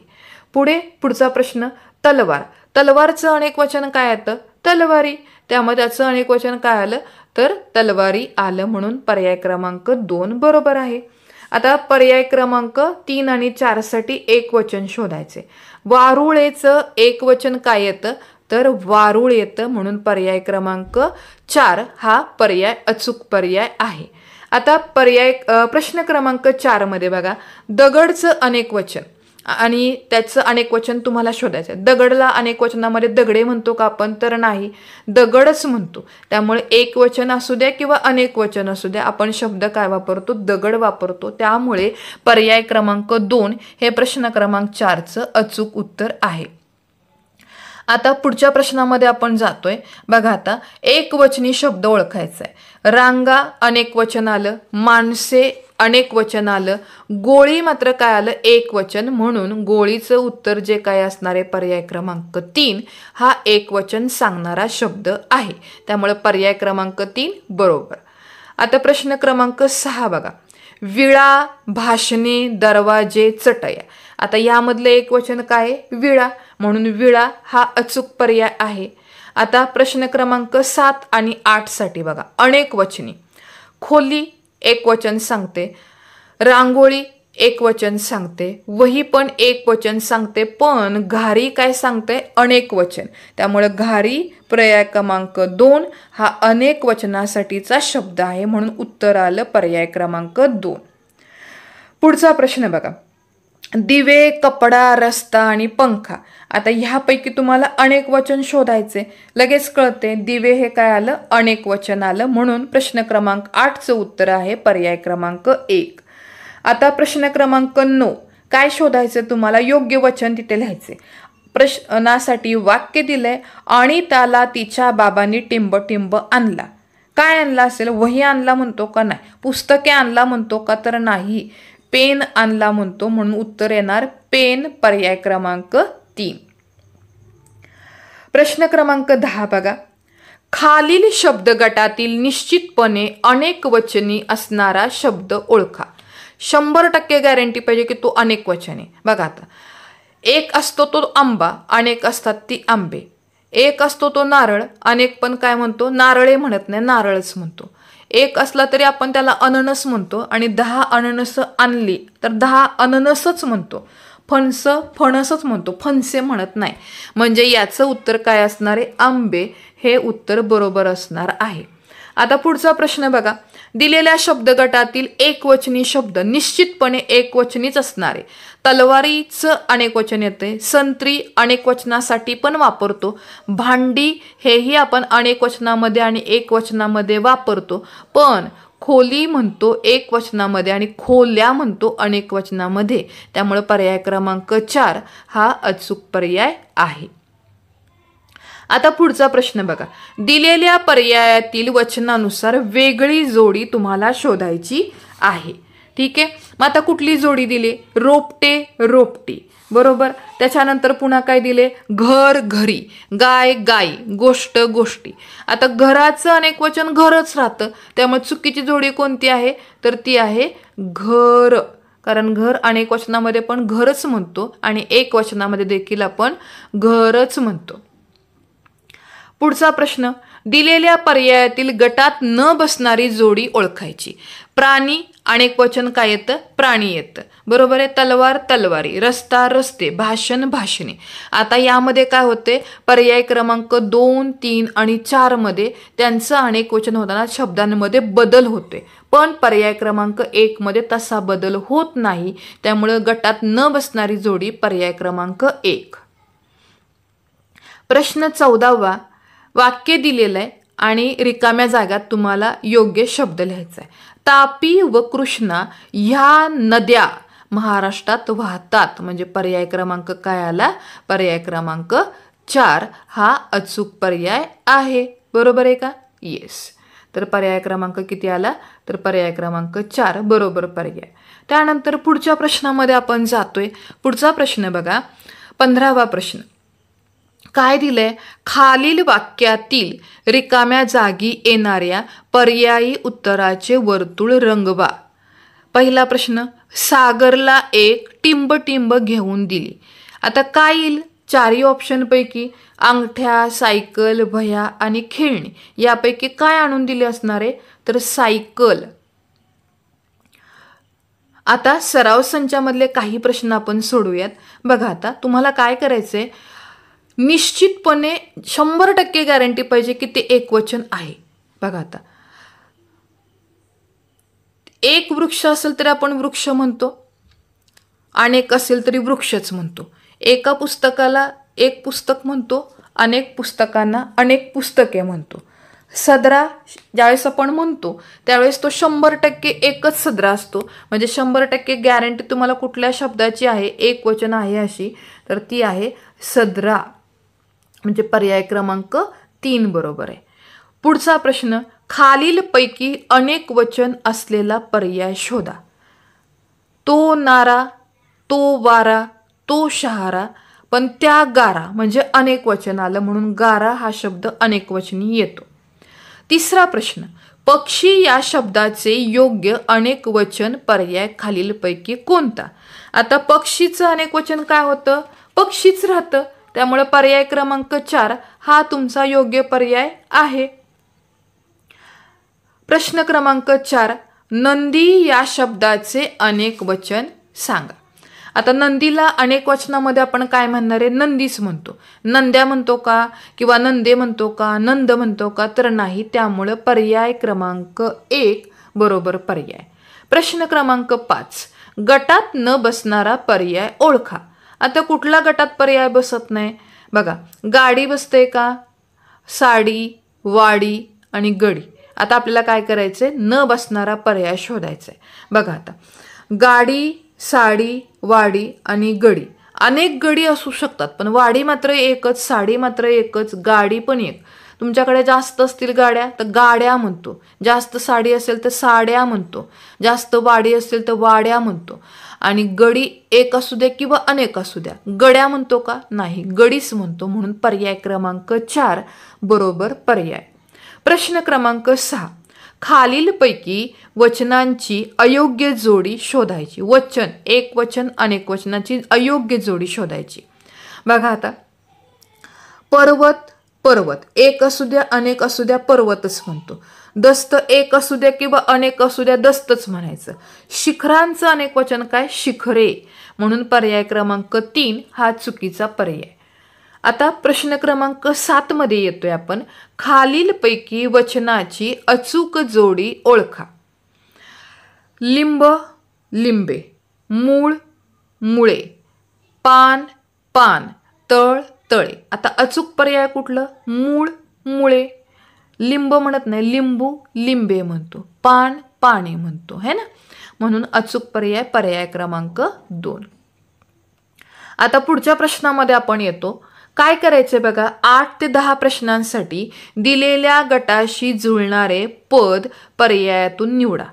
पुढचा प्रश्न, तलवार, तलवारचं अनेक वचन काय येतं, तलवारी, त्यामुळे त्याचं अनेक वचन काय आलं, तर तलवारी आलं म्हणून पर्याय क्रमांक 2 बरोबर आहे. आता पर्याय क्रमांक 3 आणि 4 साठी एक वचन शोधायचे. वारुळेचं एक वचन काय येतं, तर वारुळ येतं म्हणून पर्याय क्रमांक 4 हा पर्याय अचूक पर्याय आहे. आता प्रश्न क्रमांक 4 मध्ये बघा, दगडचं अनेक वचन आणि त्याचं अनेक वचन तुम्हाला शोधायचं. दगडला अनेक वचनामध्ये दगडे म्हणतो का आपण, तर नाही, दगडच म्हणतो. त्यामुळे एक वचन असू द्या किंवा अनेक वचन असू द्या, आपण शब्द काय वापरतो, दगड वापरतो. त्यामुळे पर्याय क्रमांक 2 हे प्रश्न क्रमांक 4चं अचूक उत्तर आहे. आता पुढच्या प्रश्नामध्ये आपण जातोय. बघा आता, एक वचनी शब्द ओळखायचा आहे. रांगा अनेक वचन आलं, माणसे अनेक वचन आलं, गोळी मात्र काय आलं, एक वचन, म्हणून गोळीचं उत्तर जे काय असणार आहे, पर्याय क्रमांक 3 हा एक वचन सांगणारा शब्द आहे. त्यामुळे पर्याय क्रमांक 3 बरोबर. आता प्रश्न क्रमांक 6 बघा, विळा, भाषणे, दरवाजे, चटया. आता यामधलं एक वचन काय आहे, विळा, म्हणून विळा हा अचूक पर्याय आहे. आता प्रश्न क्रमांक 7 आणि 8 साठी बघा, अनेक वचनी, खोली एक वचन सांगते, रांगोळी एक वचन सांगते, वही पण एक वचन सांगते, पण घारी काय सांगते, अनेक वचन. त्यामुळे घारी पर्याय क्रमांक 2 हा अनेक वचनासाठीचा शब्द आहे म्हणून उत्तर आलं पर्याय क्रमांक 2. पुढचा प्रश्न बघा, दिवे, कपडा, रस्ता आणि पंखा. आता ह्यापैकी तुम्हाला अनेक वचन शोधायचे, लगेच कळते, दिवे हे काय आलं, अनेक वचन आलं म्हणून प्रश्न क्रमांक 8चं उत्तर आहे पर्याय क्रमांक 1. आता प्रश्न क्रमांक 9, काय शोधायचं तुम्हाला, योग्य वचन तिथे लिहायचे. प्रश्नासाठी वाक्य दिलंय, आणि त्याला तिच्या बाबांनी टिंब आणला. काय आणला असेल, वही आणला म्हणतो का, नाही. पुस्तके आणला म्हणतो का, तर नाही. पेन आणला म्हणतो म्हणून उत्तर येणार पेन पर्याय क्रमांक 3. प्रश्न क्रमांक 10 बघा, खालील शब्द गटातील निश्चितपणे अनेक वचनी असणारा शब्द ओळखा. 100% गॅरंटी पाहिजे की तो अनेक वचने. बघा आता, एक असतो तो आंबा, अनेक असतात ती आंबे. एक असतो तो नारळ, अनेक पण काय म्हणतो, नारळे म्हणत नाही, नारळच म्हणतो. एक असला तरी आपण त्याला अननस म्हणतो आणि 10 अननस आणली तर 10 अननसच म्हणतो. फणस फणसच म्हणतो, फणसे म्हणत नाही. म्हणजे याचं उत्तर काय असणार आहे, आंबे हे उत्तर बरोबर असणार आहे. आता पुढचा प्रश्न बघा, दिलेल्या शब्दगटातील एकवचनी शब्द निश्चितपणे एकवचनीच असणारे. तलवारीचं अनेकवचन येते. संत्री अनेकवचनासाठी पण वापरतो. भांडी हेही आपण अनेकवचनामध्ये आणि एकवचनामध्ये वापरतो. पण खोली म्हणतो एकवचनामध्ये आणि खोल्या म्हणतो अनेकवचनामध्ये. त्यामुळे पर्याय क्रमांक 4 हा अचूक पर्याय आहे. आता पुढचा प्रश्न बघा. दिलेल्या पर्यायातील वचनानुसार वेगळी जोडी तुम्हाला शोधायची आहे. ठीक आहे. मग आता कुठली जोडी दिली? रोपटे रोपटी, बरोबर. त्याच्यानंतर पुन्हा काय दिले? घर घरी, गाय गाई, गोष्ट गोष्टी. आता घराचं अनेक वचन घरच राहतं. त्यामुळे चुकीची जोडी कोणती आहे? तर ती आहे घर. कारण घर अनेक वचनामध्ये पण घरच म्हणतो आणि एक वचनामध्ये देखील आपण घरच म्हणतो. पुढचा प्रश्न. दिलेल्या पर्यायातील गटात न बसणारी जोडी ओळखायची. प्राणी अनेक वचन काय येतं? प्राणी येतं, बरोबर आहे. तलवार तलवारी, रस्ता रस्ते, भाषण भाषणे. आता यामध्ये काय होते? पर्याय क्रमांक 2, 3 आणि 4 मध्ये त्यांचं अनेक वचन होताना शब्दांमध्ये बदल होते. पण पर्याय क्रमांक 1 मध्ये तसा बदल होत नाही. त्यामुळे गटात न बसणारी जोडी पर्याय क्रमांक 1. प्रश्न 14वा. वाक्य दिलेलं आहे आणि रिकाम्या जागात तुम्हाला योग्य शब्द लिहायचा आहे. तापी व कृष्णा ह्या नद्या महाराष्ट्रात वाहतात. म्हणजे पर्याय क्रमांक काय आला? पर्याय क्रमांक 4 हा अचूक पर्याय आहे. बरोबर आहे का? येस. तर पर्याय क्रमांक किती आला? तर पर्याय क्रमांक 4 बरोबर पर्याय. त्यानंतर पुढच्या प्रश्नामध्ये आपण जातोय. पुढचा प्रश्न बघा. 15वा प्रश्न. काय दिलंय? खालील वाक्यातील रिकाम्या जागी येणाऱ्या पर्यायी उत्तराचे वर्तुळ रंगवा. पहिला प्रश्न. सागरला एक टिंब टिंब घेऊन दिली. आता काय येईल? 4 ऑप्शनपैकी अंगठ्या, सायकल, वह्या आणि खेळणी यापैकी काय आणून दिले असणार आहे? तर सायकल. आता सराव संचामधले काही प्रश्न आपण सोडूयात. बघा आता तुम्हाला काय करायचंय? निश्चितपणे 100% गॅरंटी पाहिजे की ते एकवचन आहे. बघा आता एक वृक्ष असेल तर आपण वृक्ष म्हणतो, अनेक असेल तरी वृक्षच म्हणतो. एका पुस्तकाला एक पुस्तक म्हणतो, अनेक पुस्तकांना अनेक पुस्तके म्हणतो. सदरा ज्यावेळेस आपण म्हणतो त्यावेळेस तो 100% एकच सदरा असतो. म्हणजे 100% गॅरंटी तुम्हाला कुठल्या शब्दाची आहे? एकवचन आहे अशी, तर ती आहे सदरा. म्हणजे पर्याय क्रमांक 3 बरोबर आहे. पुढचा प्रश्न. खालीलपैकी अनेक वचन असलेला पर्याय शोधा. तो नारा, तो वारा, तो शहारा, पण त्या गारा म्हणजे अनेक वचन आलं म्हणून गारा हा शब्द अनेक वचनी येतो. तिसरा प्रश्न. पक्षी या शब्दाचे योग्य अनेक वचन पर्याय खालीलपैकी कोणता? आता पक्षीचं अनेक वचन काय होतं? पक्षीच राहतं. त्यामुळे पर्याय क्रमांक 4 हा तुमचा योग्य पर्याय आहे. प्रश्न क्रमांक 4. नंदी या शब्दाचे अनेक वचन सांगा. आता नंदीला अनेक वचनामध्ये आपण काय म्हणणार आहे? नंदीच म्हणतो. नंद्या म्हणतो का? किंवा नंदे म्हणतो का? नंद म्हणतो का? तर नाही. त्यामुळे पर्याय क्रमांक 1 बरोबर पर्याय. प्रश्न क्रमांक 5. गटात न बसणारा पर्याय ओळखा. आता कुठला गटात पर्याय बसत नाही? बघा गाडी बसते का? साडी, वाडी आणि गडी. आता आपल्याला काय करायचंय? न बसणारा पर्याय शोधायचा आहे. बघा आता गाडी, साडी, वाडी आणि गडी. अनेक गडी असू शकतात पण वाडी मात्र एकच, साडी मात्र एकच, गाडी पण एक. तुमच्याकडे जास्त असतील गाड्या तर गाड्या म्हणतो, जास्त साडी असेल तर साड्या म्हणतो, जास्त वाडी असेल तर वाड्या म्हणतो. आणि गडी एक असू द्या किंवा अनेक असू द्या, गड्या म्हणतो का? नाही, गडीच म्हणतो. म्हणून पर्याय क्रमांक 4 बरोबर पर्याय. प्रश्न क्रमांक 6. खालीलपैकी वचनांची अयोग्य जोडी शोधायची. वचन एक वचन अनेक वचनाची अयोग्य जोडी शोधायची. बघा आता पर्वत पर्वत एक असू द्या अनेक असू द्या पर्वतच म्हणतो. दस्त एक असू द्या किंवा अनेक असू द्या दस्तच म्हणायचं. शिखरांचं अनेक वचन काय? शिखरे. म्हणून पर्याय क्रमांक 3 हा चुकीचा पर्याय. आता प्रश्न क्रमांक 7 मध्ये येतोय आपण. खालीलपैकी वचनाची अचूक जोडी ओळखा. लिंब लिंबे, मूळ मुळे, पान पान, तळ तळे. आता अचूक पर्याय कुठलं? मूळ मुळे. लिंब म्हणत नाही, लिंबू लिंबे म्हणतो, पान पाने म्हणतो, है ना. म्हणून अचूक पर्याय पर्याय क्रमांक 2. आता पुढच्या प्रश्नामध्ये आपण येतो. काय करायचे बघा, 8 ते 10 प्रश्नांसाठी दिलेल्या गटाशी जुळणारे पद पर्यायातून निवडा.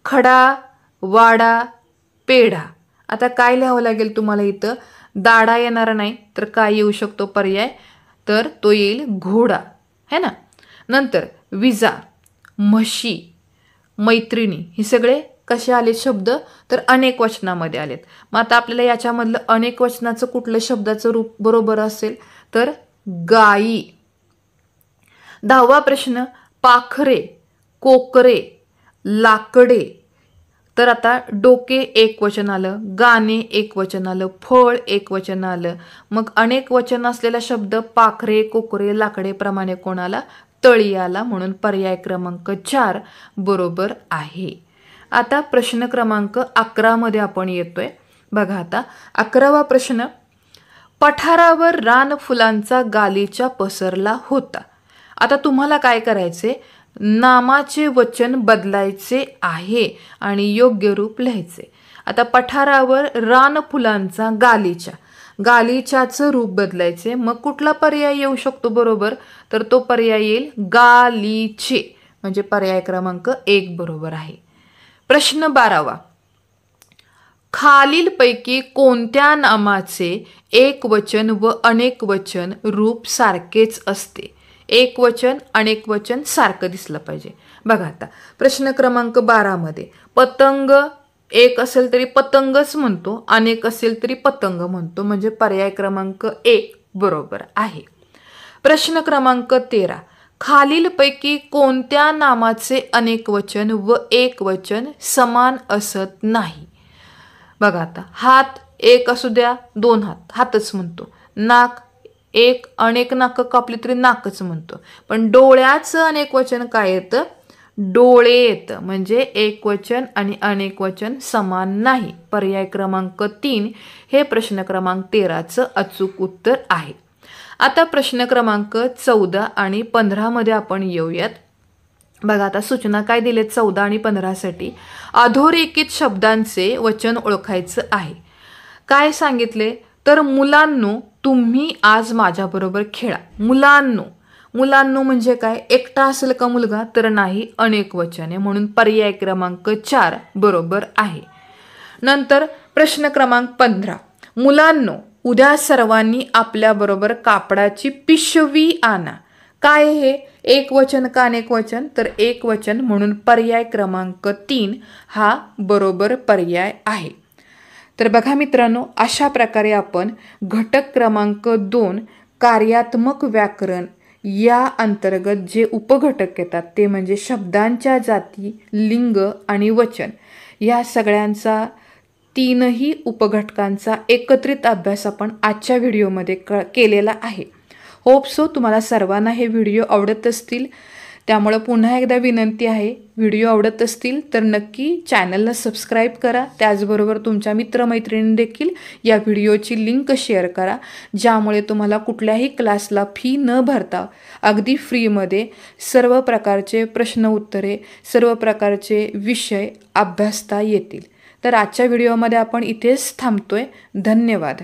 खडा, वाडा, पेढा. आता काय लिहावं लागेल तुम्हाला इथं? दाडा येणार नाही तर काय येऊ शकतो पर्याय? तर तो येईल घोडा, है ना. नंतर विजा, म्हशी, मैत्रिणी, हे सगळे कसे आले शब्द? तर अनेक वचनामध्ये आलेत. मग आता आपल्याला याच्यामधलं अनेक वचनाचं कुठलं शब्दाचं रूप बरोबर असेल? तर गाई. 10वा प्रश्न, पाखरे, कोकरे, लाकडे. तर आता डोके एक वचन आलं, गाणे एक वचन आलं, फळ एक वचन आलं. मग अनेक वचन असलेला शब्द पाखरे, कोकरे, लाकडे प्रमाणे कोणाला? तळी आला. म्हणून पर्याय क्रमांक 4 बरोबर आहे. आता प्रश्न क्रमांक 11 मध्ये आपण येतोय. बघा आता 11वा प्रश्न, पठारावर रान फुलांचा गालीचा पसरला होता. आता तुम्हाला काय करायचे? नामाचे वचन बदलायचे आहे आणि योग्य रूप लिहायचे. आता पठारावर रान फुलांचा गालीचा, गालिचाचं रूप बदलायचे. मग कुठला पर्याय येऊ शकतो बरोबर? तर तो पर्याय येईल गालीचे. म्हणजे पर्याय क्रमांक 1 बरोबर आहे. प्रश्न 12वा, खालीलपैकी कोणत्या नामाचे एक वचन व अनेक वचन रूप सारखेच असते? एक वचन अनेक वचन सारखं दिसलं पाहिजे. बघा आता प्रश्न क्रमांक 12 मध्ये पतंग एक असेल तरी पतंगच म्हणतो, अनेक असेल तरी पतंग म्हणतो. म्हणजे पर्याय क्रमांक 1 बरोबर आहे. प्रश्न क्रमांक 13, खालीलपैकी कोणत्या नामाचे अनेक वचन व एक वचन समान असत नाही? बघा आता हात एक असू द्या, 2 हात, हातच म्हणतो. नाक एक, अनेक नाक कापली तरी नाकच म्हणतो. पण डोळ्याचं अनेक वचन काय येतं? डोळे येतं. म्हणजे एक वचन आणि अनेक वचन समान नाही. पर्याय क्रमांक 3 हे प्रश्न क्रमांक 13चं अचूक उत्तर आहे. आता प्रश्न क्रमांक 14 आणि 15 मध्ये आपण येऊयात. बघा आता सूचना काय दिलेत 14 आणि 15 साठी. अधोरेखित शब्दांचे वचन ओळखायचं आहे. काय सांगितले? तर मुलांनो तुम्ही आज माझ्याबरोबर खेळा. मुलांनो, मुलांनो म्हणजे काय? एकटा असेल का मुलगा? तर नाही, अनेक वचन आहे. म्हणून पर्याय क्रमांक 4 बरोबर आहे. नंतर प्रश्न क्रमांक 15, मुलांनो उद्या सर्वांनी आपल्याबरोबर कापडाची पिशवी आणा. काय हे? एक वचन का अनेक वचन? तर एक वचन. म्हणून पर्याय क्रमांक 3 हा बरोबर पर्याय आहे. तर बघा मित्रांनो, अशा प्रकारे आपण घटक क्रमांक 2 कार्यात्मक व्याकरण या अंतर्गत जे उपघटक येतात ते म्हणजे शब्दांच्या जाती, लिंग आणि वचन या सगळ्यांचा 3ही उपघटकांचा एकत्रित अभ्यास आपण आजच्या व्हिडिओमध्ये केलेला आहे. होप सो तुम्हाला सर्वांना हे व्हिडिओ आवडत असतील. त्यामुळे पुन्हा एकदा विनंती आहे, व्हिडिओ आवडत असतील तर नक्की चॅनलला सबस्क्राईब करा. त्याचबरोबर तुमच्या मित्रमैत्रिणींनी देखील या व्हिडिओची लिंक शेअर करा, ज्यामुळे तुम्हाला कुठल्याही क्लासला फी न भरता अगदी फ्रीमध्ये सर्व प्रकारचे प्रश्न उत्तरे, सर्व प्रकारचे विषय अभ्यासता येतील. तर आजच्या व्हिडिओमध्ये आपण इथेच थांबतोय. धन्यवाद.